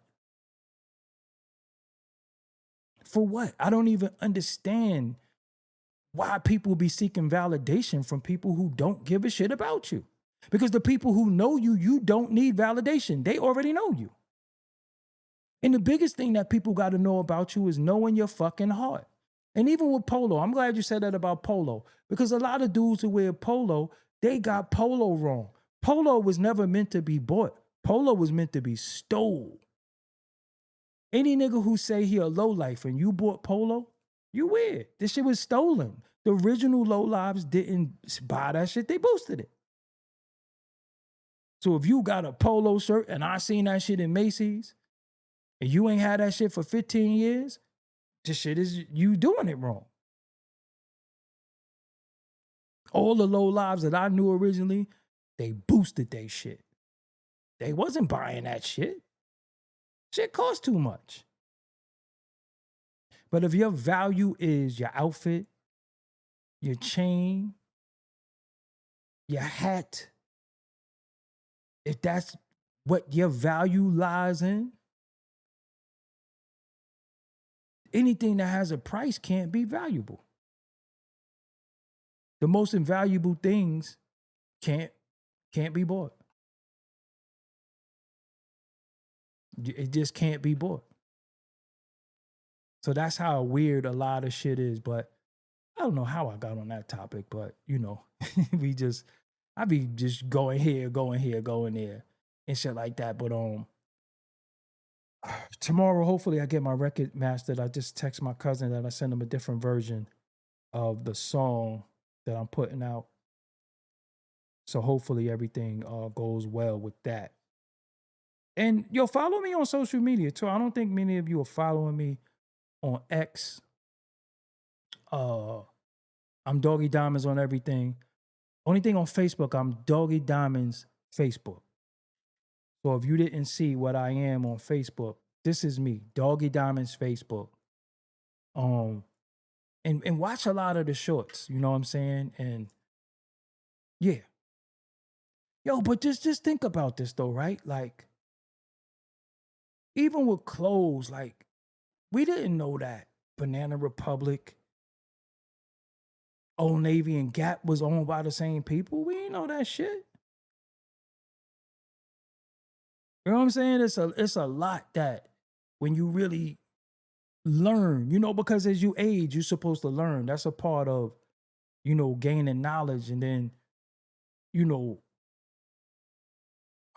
For what? I don't even understand why people be seeking validation from people who don't give a shit about you. Because the people who know you, you don't need validation. They already know you. And the biggest thing that people got to know about you is knowing your fucking heart. And even with polo, I'm glad you said that about polo. Because a lot of dudes who wear polo, They got Polo wrong. Polo was never meant to be bought. Polo was meant to be stole. Any nigga who say he a lowlife and you bought Polo, you weird. This shit was stolen. The original lowlifes didn't buy that shit. They boosted it. So if you got a Polo shirt and I seen that shit in Macy's and you ain't had that shit for 15 years, this shit is you doing it wrong. All the low lives that I knew originally, they boosted they shit. They wasn't buying that shit. Shit cost too much. But if your value is your outfit, your chain, your hat, if that's what your value lies in, anything that has a price can't be valuable. The most invaluable things can't be bought. It just can't be bought. So that's how weird a lot of shit is. But I don't know how I got on that topic, but you know, I be just going here, going there, and shit like that. But tomorrow, hopefully I get my record mastered. I just text my cousin that I send him a different version of the song that I'm putting out. So hopefully everything goes well with that. And yo, follow me on social media too. I don't think many of you are following me on X. I'm Doggie Diamonds on everything. Only thing on Facebook, I'm Doggie Diamonds Facebook. So if you didn't see what I am on Facebook, this is me, Doggie Diamonds Facebook. And watch a lot of the shorts, you know what I'm saying? And yeah. Yo, but just think about this though, right? Like, even with clothes, like, we didn't know that Banana Republic, Old Navy, and Gap was owned by the same people. We didn't know that shit. You know what I'm saying? It's a lot that when you really learn, you know, because as you age, you're supposed to learn. That's a part of, you know, gaining knowledge. And then, you know,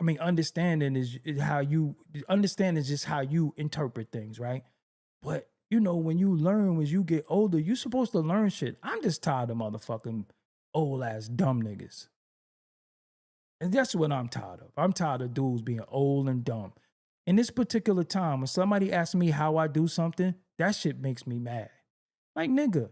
I mean, understanding is just how you interpret things, right? But, you know, when you learn, when you get older, you're supposed to learn shit. I'm just tired of motherfucking old ass dumb niggas. And that's what I'm tired of. I'm tired of dudes being old and dumb. In this particular time, when somebody asks me how I do something, that shit makes me mad. Like, nigga,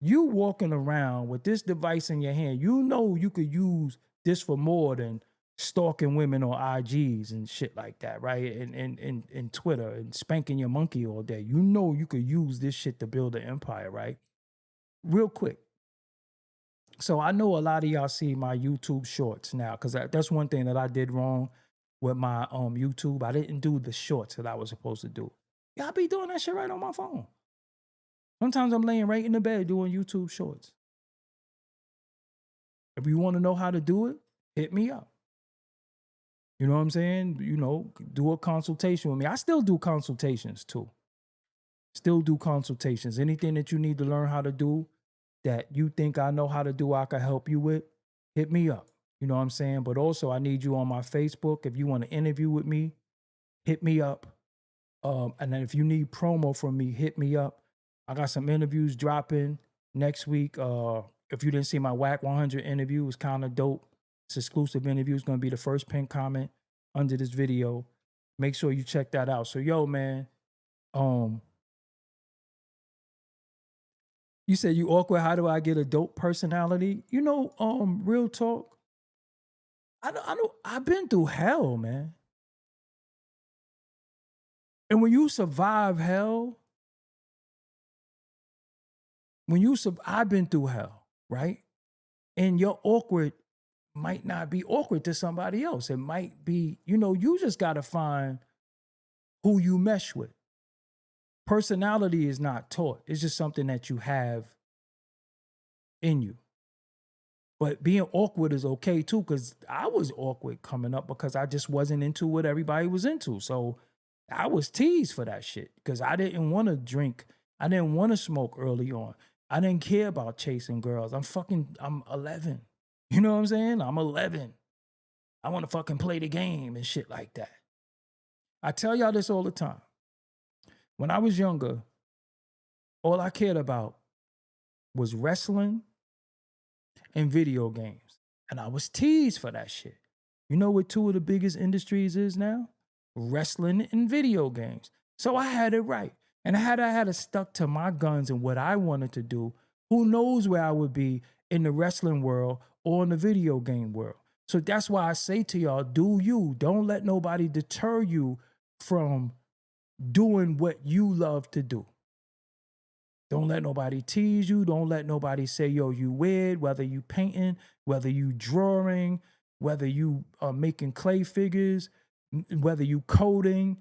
you walking around with this device in your hand, you know you could use this for more than stalking women on IGs and shit like that, right? And Twitter and spanking your monkey all day. You know you could use this shit to build an empire, right? Real quick. So I know a lot of y'all see my YouTube shorts now, because that's one thing that I did wrong with my YouTube. I didn't do the shorts that I was supposed to do. Y'all be doing that shit right on my phone. Sometimes I'm laying right in the bed doing YouTube shorts. If you want to know how to do it, hit me up. You know what I'm saying? You know, do a consultation with me. I still do consultations too. Still do consultations. Anything that you need to learn how to do that you think I know how to do, I can help you with, hit me up. You know what I'm saying? But also I need you on my Facebook. If you want to interview with me, hit me up. And then if you need promo from me, hit me up. I got some interviews dropping next week. If you didn't see my Whack 100 interview, it was kind of dope. It's exclusive interview. It's going to be the first pinned comment under this video. Make sure you check that out. So, yo, man, you said you awkward. How do I get a dope personality? You know, real talk. I've been through hell, man. And when you survive hell, I've been through hell, right? And you're awkward might not be awkward to somebody else. It might be, you know, you just got to find who you mesh with. Personality is not taught. It's just something that you have in you. But being awkward is okay too, because I was awkward coming up because I just wasn't into what everybody was into. So I was teased for that shit because I didn't want to drink. I didn't want to smoke early on. I didn't care about chasing girls. I'm 11. You know what I'm saying? I'm 11. I want to fucking play the game and shit like that. I tell y'all this all the time. When I was younger, all I cared about was wrestling and video games. And I was teased for that shit. You know what two of the biggest industries is now? Wrestling and video games. So I had it right. And I had stuck to my guns and what I wanted to do, who knows where I would be in the wrestling world or in the video game world. So that's why I say to y'all, do you. Don't let nobody deter you from doing what you love to do. Don't let nobody tease you. Don't let nobody say, yo, you weird, whether you painting, whether you drawing, whether you are making clay figures, whether you coding.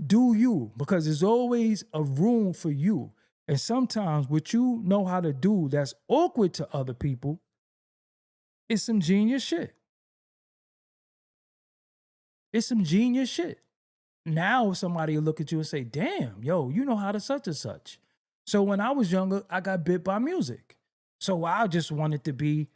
Do you, because there's always a room for you. And sometimes what you know how to do that's awkward to other people is some genius shit. It's some genius shit. Now somebody will look at you and say, damn, yo, you know how to such and such. So when I was younger, I got bit by music. So I just wanted to be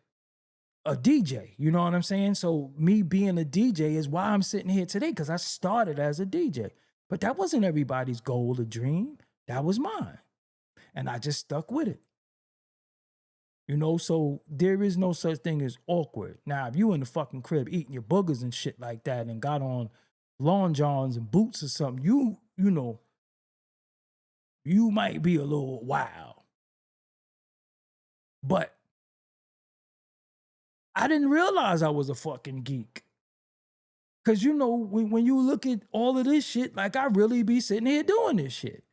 a DJ. You know what I'm saying? So me being a DJ is why I'm sitting here today, because I started as a DJ. But that wasn't everybody's goal or dream. That was mine. And I just stuck with it. You know, so there is no such thing as awkward. Now, if you in the fucking crib eating your boogers and shit like that and got on long johns and boots or something, you know, you might be a little wild. But I didn't realize I was a fucking geek. Because, you know, when you look at all of this shit, like I really be sitting here doing this shit.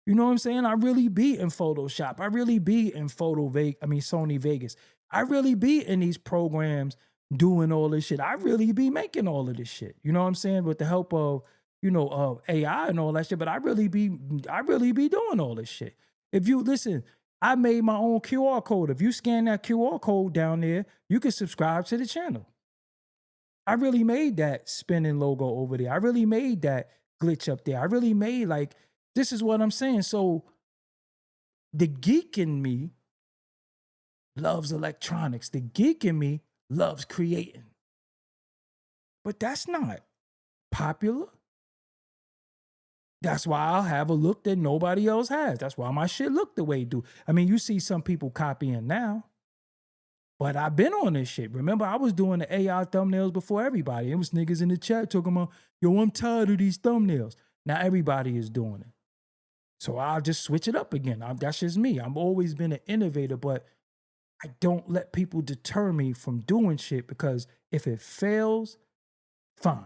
You know what I'm saying? I really be in Photoshop. I really be in Sony Vegas. I really be in these programs doing all this shit. I really be making all of this shit. You know what I'm saying? With the help of, you know, of AI and all that shit. But I really be doing all this shit. If you listen, I made my own QR code. If you scan that QR code down there, you can subscribe to the channel. I really made that spinning logo over there. I really made that glitch up there. I really made, like, this is what I'm saying. So the geek in me loves electronics. The geek in me loves creating. But that's not popular. That's why I'll have a look that nobody else has. That's why my shit look the way it do. I mean, you see some people copying now. But I've been on this shit. Remember, I was doing the AI thumbnails before everybody. It was niggas in the chat talking about, yo, I'm tired of these thumbnails. Now everybody is doing it. So I'll just switch it up again. That's just me. I've always been an innovator, but I don't let people deter me from doing shit, because if it fails, fine.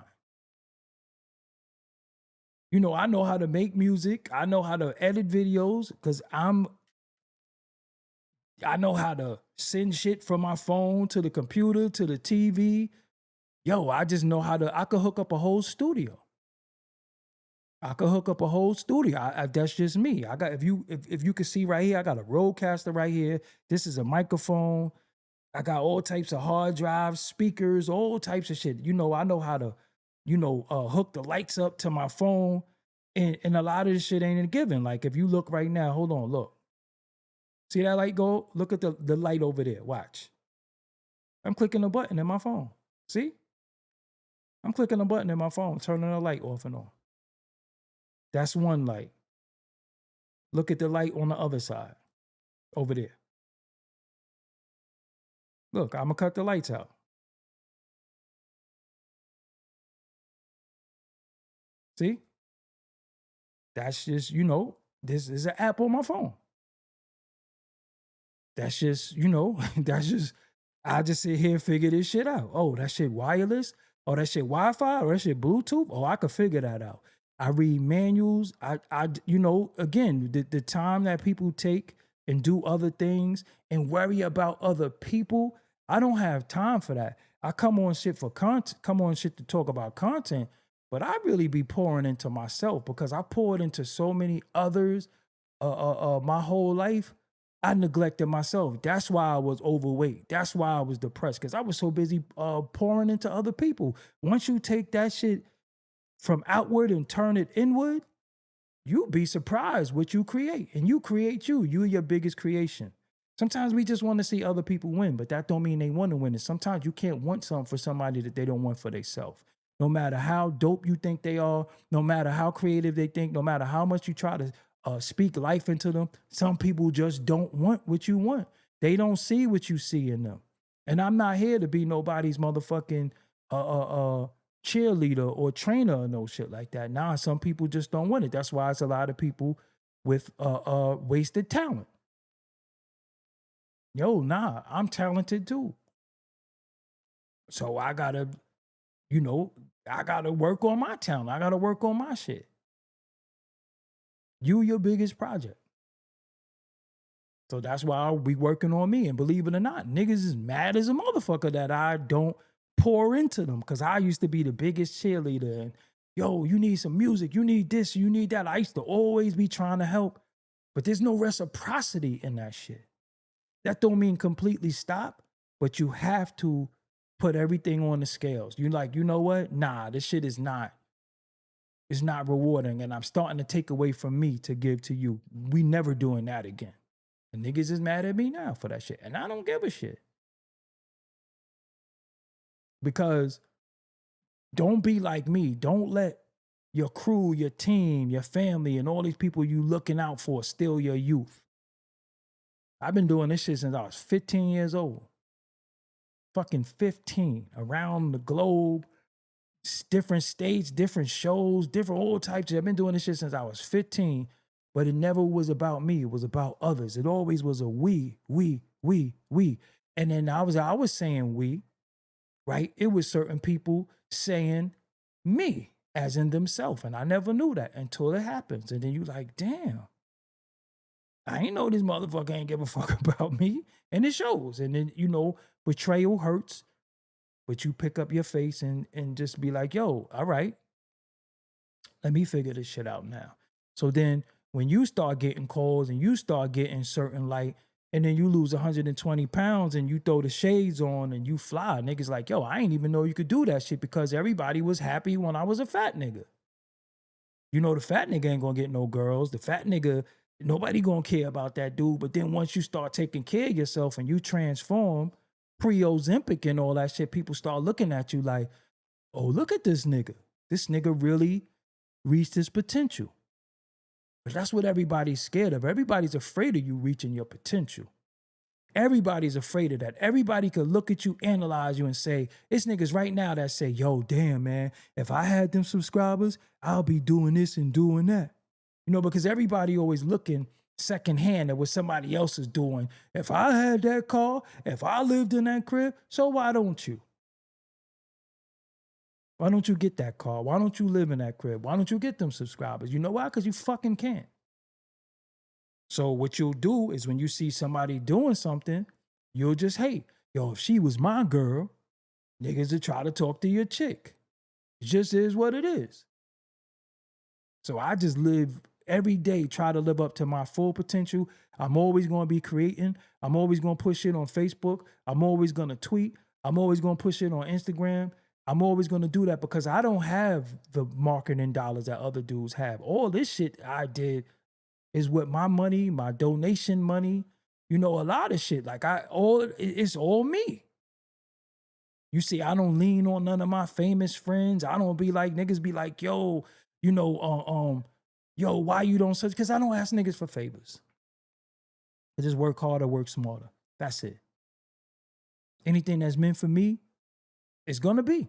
You know, I know how to make music. I know how to edit videos, because I know how to send shit from my phone to the computer, to the TV. Yo, I just know I could hook up a whole studio. That's just me. I got, if you can see right here, I got a Rodecaster right here. This is a microphone. I got all types of hard drives, speakers, all types of shit. You know, I know how to, hook the lights up to my phone. And a lot of this shit ain't a given. Like if you look right now, hold on, look. See that light go? Look at the light over there. Watch. I'm clicking a button in my phone. See? I'm clicking a button in my phone, turning the light off and on. That's one light. Look at the light on the other side. Over there. Look, I'm going to cut the lights out. See? That's just, this is an app on my phone. That's just, I just sit here and figure this shit out. Oh, that shit wireless? Oh, that shit Wi-Fi? Or that shit Bluetooth? Oh, I could figure that out. I read manuals. Again, the time that people take and do other things and worry about other people, I don't have time for that. I come on shit for content, come on shit to talk about content, but I really be pouring into myself, because I poured into so many others my whole life. I neglected myself. That's why I was overweight. That's why I was depressed, because I was so busy pouring into other people. Once you take that shit from outward and turn it inward, you'll be surprised what you create. And you create you. You're your biggest creation. Sometimes we just want to see other people win, but that don't mean they want to win. And sometimes you can't want something for somebody that they don't want for themselves. No matter how dope you think they are, no matter how creative they think, no matter how much you try to speak life into them, some people just don't want what you want. They don't see what you see in them. And I'm not here to be nobody's motherfucking cheerleader or trainer or no shit like that. Nah, some people just don't want it. That's why it's a lot of people with wasted talent. Yo, nah, I'm talented too. So I gotta, I gotta work on my talent. I gotta work on my shit. You your biggest project. So that's why I'll be working on me. And believe it or not, niggas is mad as a motherfucker that I don't pour into them. Cause I used to be the biggest cheerleader. And yo, you need some music. You need this. You need that. I used to always be trying to help. But there's no reciprocity in that shit. That don't mean completely stop, but you have to put everything on the scales. You like, you know what? Nah, this shit is not. It's not rewarding. And I'm starting to take away from me to give to you. We never doing that again. And niggas is mad at me now for that shit. And I don't give a shit. Because don't be like me. Don't let your crew, your team, your family, and all these people you looking out for steal your youth. I've been doing this shit since I was 15 years old. Fucking 15. Around the globe, different states, different shows, different all types. I've been doing this shit since I was 15. But it never was about me. It was about others. It always was a we. And then I was saying we, right? It was certain people saying me, as in themselves. And I never knew that until it happens. And then you like, damn, I ain't know this motherfucker ain't give a fuck about me. And it shows. And then, betrayal hurts. But you pick up your face and just be like, yo, all right, let me figure this shit out now. So then when you start getting calls and you start getting certain light, and then you lose 120 pounds and you throw the shades on and you fly, niggas like, yo, I ain't even know you could do that shit because everybody was happy when I was a fat nigga. The fat nigga ain't gonna get no girls. The fat nigga, nobody gonna care about that dude. But then once you start taking care of yourself and you transform pre-Ozempic and all that shit, people start looking at you like, oh, look at this nigga. This nigga really reached his potential. But that's what everybody's scared of. Everybody's afraid of you reaching your potential. Everybody's afraid of that. Everybody could look at you, analyze you, and say, it's niggas right now that say, yo, damn, man, if I had them subscribers, I'll be doing this and doing that. Because everybody always looking secondhand at what somebody else is doing. If I had that car, if I lived in that crib, so why don't you? Why don't you get that car? Why don't you live in that crib? Why don't you get them subscribers? You know why? Because you fucking can't. So what you'll do is when you see somebody doing something, you'll just hate. Yo, if she was my girl, niggas will try to talk to your chick. It just is what it is. So I just live every day, try to live up to my full potential. I'm always going to be creating. I'm always going to push it on Facebook. I'm always going to tweet. I'm always going to push it on Instagram. I'm always going to do that because I don't have the marketing dollars that other dudes have. All this shit I did is with my money, my donation money, a lot of shit. Like it's all me. You see, I don't lean on none of my famous friends. I don't be like, niggas be like, yo, yo, why you don't search? Because I don't ask niggas for favors. I just work harder, work smarter. That's it. Anything that's meant for me, it's going to be.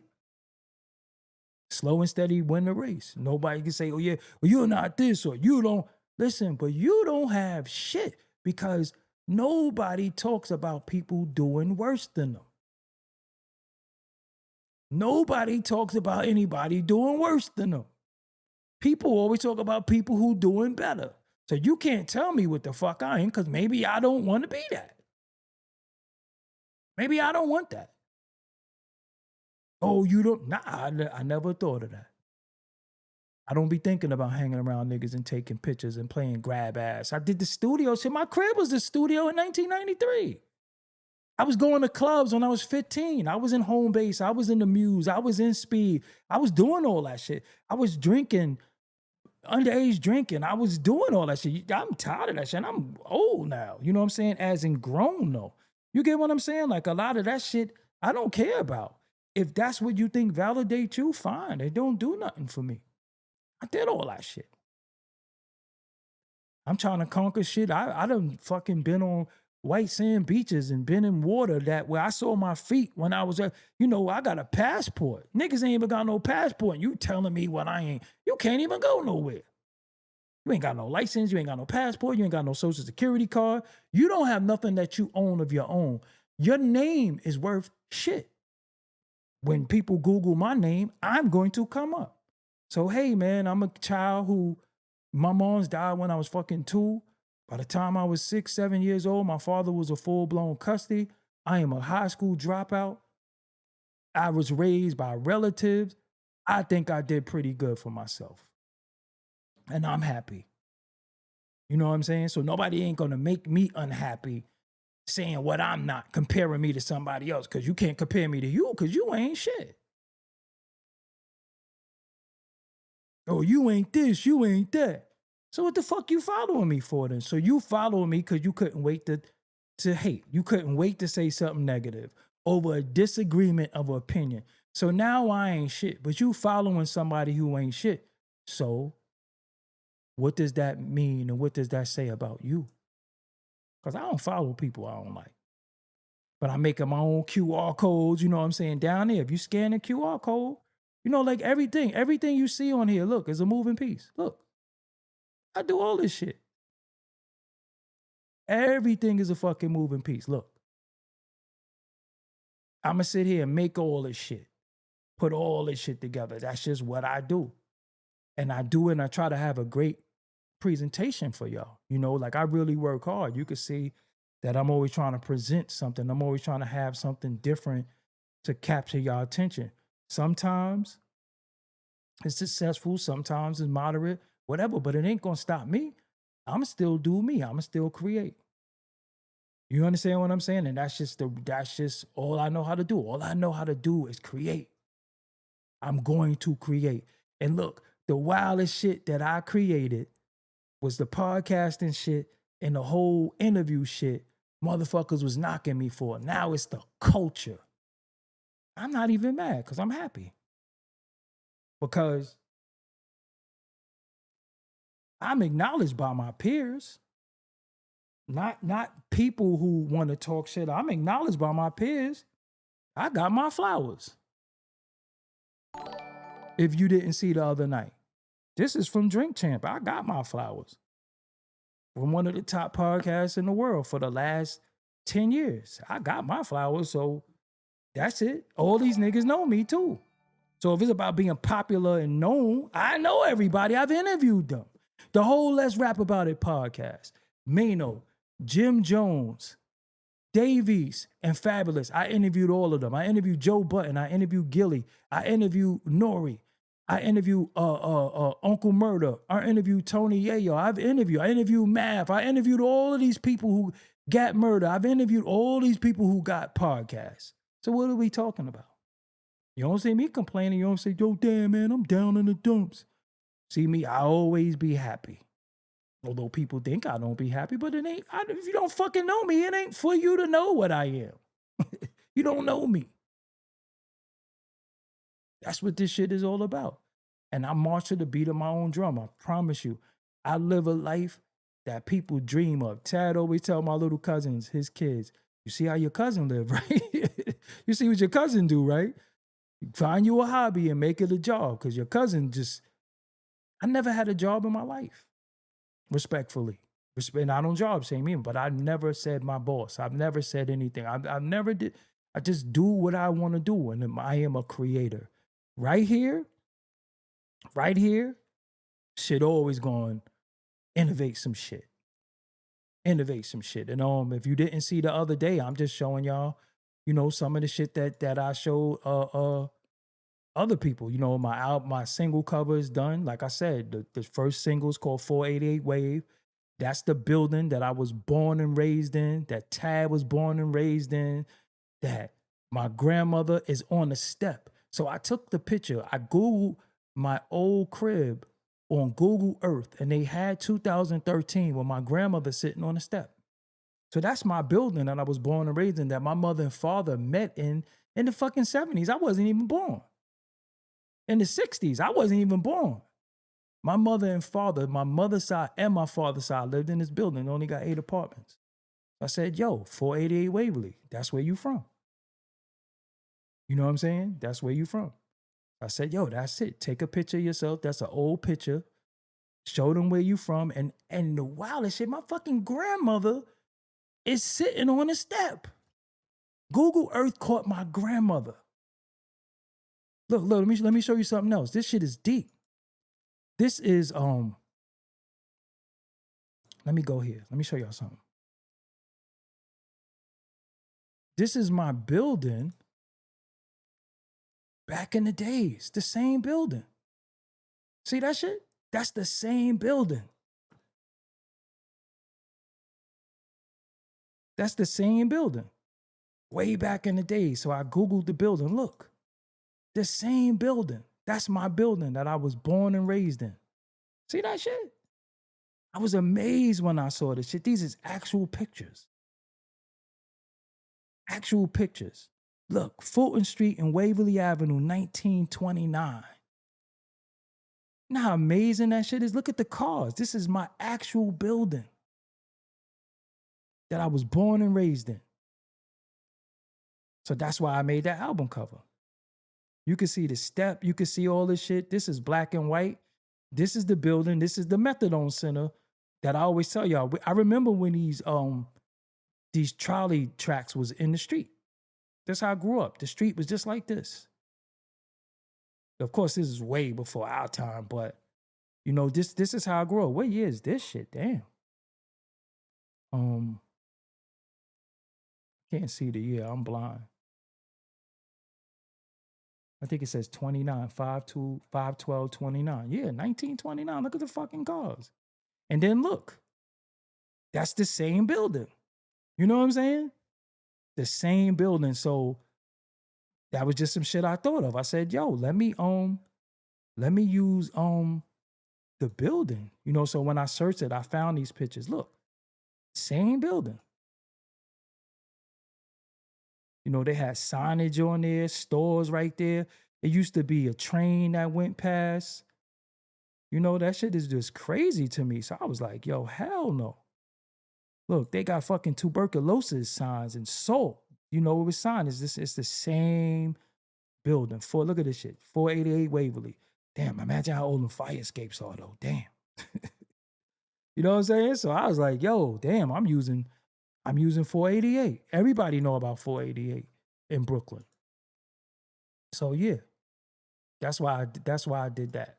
Slow and steady win the race. Nobody can say, oh yeah, well, you're not this or you don't. Listen, but you don't have shit because nobody talks about people doing worse than them. Nobody talks about anybody doing worse than them. People always talk about people who doing better. So you can't tell me what the fuck I am because maybe I don't want to be that. Maybe I don't want that. Oh, you don't? Nah, I never thought of that. I don't be thinking about hanging around niggas and taking pictures and playing grab ass. I did the studio shit. My crib was the studio in 1993. I was going to clubs when I was 15. I was in Home Base. I was in the Muse. I was in Speed. I was doing all that shit. I was drinking underage drinking. I was doing all that shit. I'm tired of that shit. I'm old now. You know what I'm saying? As in grown though. You get what I'm saying? Like a lot of that shit, I don't care about. If that's what you think validates you, fine. It don't do nothing for me. I did all that shit. I'm trying to conquer shit. I done fucking been on white sand beaches and been in water that where I saw my feet when I was at, I got a passport. Niggas ain't even got no passport. You telling me what I ain't, you can't even go nowhere. You ain't got no license, you ain't got no passport, you ain't got no social security card. You don't have nothing that you own of your own. Your name is worth shit. When people Google my name, I'm going to come up. So, hey, man, I'm a child who, my mom's died when I was fucking 2. By the time I was 6, 7 years old, my father was a full-blown custody. I am a high school dropout. I was raised by relatives. I think I did pretty good for myself. And I'm happy. You know what I'm saying? So nobody ain't gonna make me unhappy saying what I'm not, comparing me to somebody else, because you can't compare me to you because you ain't shit. Oh, you ain't this, you ain't that. So what the fuck you following me for then? So you following me because you couldn't wait to hate. You couldn't wait to say something negative over a disagreement of opinion. So now I ain't shit, but you following somebody who ain't shit. So what does that mean and what does that say about you? Because I don't follow people I don't like. But I'm making my own QR codes, you know what I'm saying, down there. If you scan the QR code, like everything you see on here, look, is a moving piece. Look, I do all this shit. Everything is a fucking moving piece. Look, I'm going to sit here and make all this shit, put all this shit together. That's just what I do. And I do it and I try to have a great presentation for y'all. Like I really work hard. You can see that I'm always trying to present something. I'm always trying to have something different to capture y'all attention. Sometimes it's successful, sometimes it's moderate, whatever, but it ain't gonna stop me. I'ma still do me. I'ma still create. You understand what I'm saying? And that's just all I know how to do. All I know how to do is create. I'm going to create. And look, the wildest shit that I created was the podcasting shit and the whole interview shit motherfuckers was knocking me for. Now it's the culture. I'm not even mad because I'm happy. Because I'm acknowledged by my peers. Not people who want to talk shit. I'm acknowledged by my peers. I got my flowers. If you didn't see the other night. This is from Drink Champ. I got my flowers. From one of the top podcasts in the world for the last 10 years. I got my flowers, so that's it. All these niggas know me too. So if it's about being popular and known, I know everybody. I've interviewed them. The whole Let's Rap About It podcast. Mano, Jim Jones, Davies, and Fabulous. I interviewed all of them. I interviewed Joe Button. I interviewed Gilly. I interviewed Nori. I interviewed Uncle Murder. I interviewed Tony Yayo. I interviewed Mav. I interviewed all of these people who got murder. I've interviewed all these people who got podcasts. So what are we talking about? You don't see me complaining. You don't say, yo, damn, man, I'm down in the dumps. See me, I always be happy. Although people think I don't be happy, but it ain't. If you don't fucking know me, it ain't for you to know what I am. You don't know me. That's what this shit is all about. And I march to the beat of my own drum. I promise you. I live a life that people dream of. Tad always tell my little cousins, his kids, you see how your cousin live, right? You see what your cousin do, right? Find you a hobby and make it a job. Because your cousin I never had a job in my life. Respectfully. Not on job, same even, but I never said my boss. I've never said anything. I've never did. I just do what I want to do. And I am a creator. Right here, shit always going to innovate some shit. And if you didn't see the other day, I'm just showing y'all, some of the shit that I showed other people. My single cover is done. Like I said, the first single is called 488 Wave. That's the building that I was born and raised in, that Tad was born and raised in, that my grandmother is on the step. So I took the picture. I Googled my old crib on Google Earth, and they had 2013 with my grandmother sitting on the step. So that's my building that I was born and raised in, that my mother and father met in the fucking 70s. I wasn't even born. In the 60s, I wasn't even born. My mother and father, my mother's side and my father's side, lived in this building. It only got 8 apartments. I said, yo, 488 Waverly, that's where you from. You know what I'm saying? That's where you from. I said, yo, that's it. Take a picture of yourself. That's an old picture. Show them where you from. And the wildest shit, my fucking grandmother is sitting on the step. Google Earth caught my grandmother. Look, let me show you something else. This shit is deep. This is, let me go here. Let me show y'all something. This is my building back in the days, the same building. See that shit? That's the same building. That's the same building. Way back in the days. So I Googled the building. Look, the same building. That's my building that I was born and raised in. See that shit? I was amazed when I saw this shit. These is actual pictures. Actual pictures. Look, Fulton Street and Waverly Avenue, 1929. You know how amazing that shit is? Look at the cars. This is my actual building that I was born and raised in. So that's why I made that album cover. You can see the step. You can see all this shit. This is black and white. This is the building. This is the Methadone Center that I always tell y'all. I remember when these trolley tracks was in the street. That's how I grew up. The street was just like this. Of course, this is way before our time, but you know, this is how I grew up. What year is this shit? Damn. Can't see the year. I'm blind. I think it says 29, 5/12, 29. Yeah, 1929. Look at the fucking cars. And then look, that's the same building. You know what I'm saying? The same building. So that was just some shit I thought of. I said, yo, let me use the building. You know, so when I searched it, I found these pictures. Look, same building. You know, they had signage on there, stores right there. It used to be a train that went past. You know, that shit is just crazy to me. So I was like, yo, hell no. Look, they got fucking tuberculosis signs and salt. You know, it was signed. It's the same building. Look at this shit. 488 Waverly. Damn, imagine how old the fire escapes are though. Damn. You know what I'm saying? So I was like, yo, damn, I'm using 488. Everybody know about 488 in Brooklyn. So yeah, that's why I did that.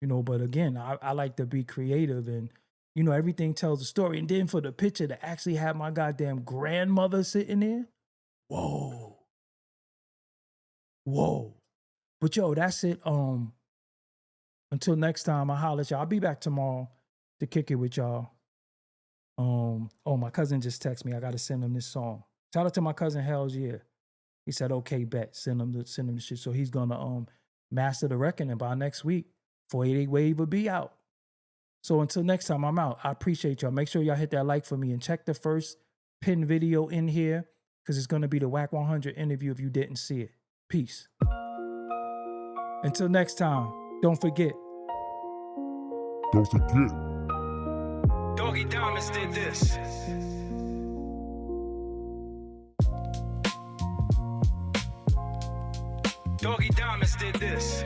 You know, but again, I like to be creative and, you know, everything tells a story. And then for the picture to actually have my goddamn grandmother sitting there, whoa. But yo, that's it. Until next time, I'll holler at y'all. I'll be back tomorrow to kick it with y'all. My cousin just texted me. I got to send him this song. Shout out to my cousin, Hell's Yeah. He said, okay, bet. Send him the shit. So he's going to master the record. And by next week, 488 Wave will be out. So until next time, I'm out. I appreciate y'all. Make sure y'all hit that like for me and check the first pin video in here because it's going to be the Whack 100 interview if you didn't see it. Peace. Until next time, don't forget. Doggie Diamonds did this. Doggie Diamonds did this.